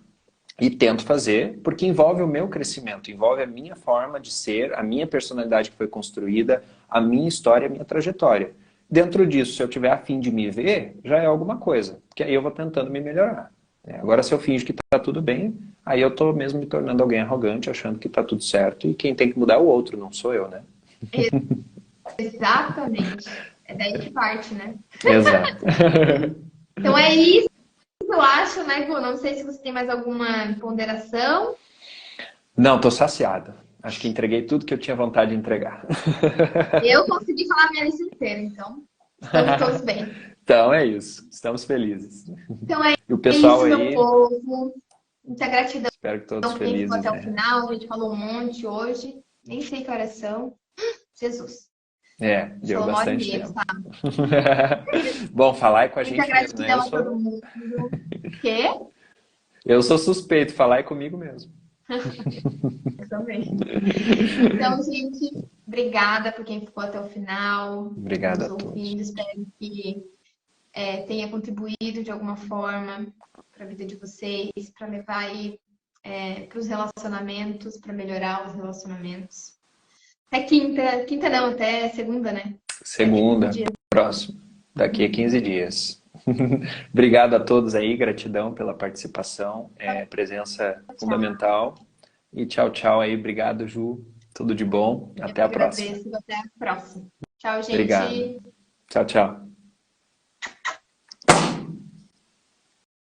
e tento fazer, porque envolve o meu crescimento, envolve a minha forma de ser, a minha personalidade que foi construída, a minha história, a minha trajetória. Dentro disso, se eu tiver a fim de me ver, já é alguma coisa, porque aí eu vou tentando me melhorar. Agora, se eu finjo que está tudo bem, aí eu estou mesmo me tornando alguém arrogante, achando que está tudo certo, e quem tem que mudar é o outro, não sou eu, né? Exatamente. É daí que parte, né? Exato. Então é isso que eu acho, né, Gu? Não sei se você tem mais alguma ponderação. Não, estou saciado. Acho que entreguei tudo que eu tinha vontade de entregar. Eu consegui falar a minha lista inteira, então estamos todos bem. Então é isso. Estamos felizes. Então é E o pessoal isso, meu aí, povo. Muita gratidão espero que todos por quem ficou felizes, até o né? final. A gente falou um monte hoje. Nem sei que horas são. Jesus. Deu Falou uma hora e bastante meia, tempo. sabe? Bom, falar é com a Muita gente mesmo, né? gratidão a todo mundo. Quê? Eu sou suspeito, falar é comigo mesmo. Eu também. Então, gente, obrigada por quem ficou até o final, Obrigado nos a todos. ouvindo. Espero que tenha contribuído de alguma forma para a vida de vocês, para levar aí para os relacionamentos, para melhorar os relacionamentos. Até quinta, quinta não, até segunda, né? Segunda, próximo, daqui a 15 dias. Obrigado a todos aí, gratidão pela participação, presença fundamental. E tchau, tchau aí, obrigado, Ju. Tudo de bom, Eu até que a próxima. agradeço, até a próxima. Tchau, Obrigado. gente. Tchau, tchau.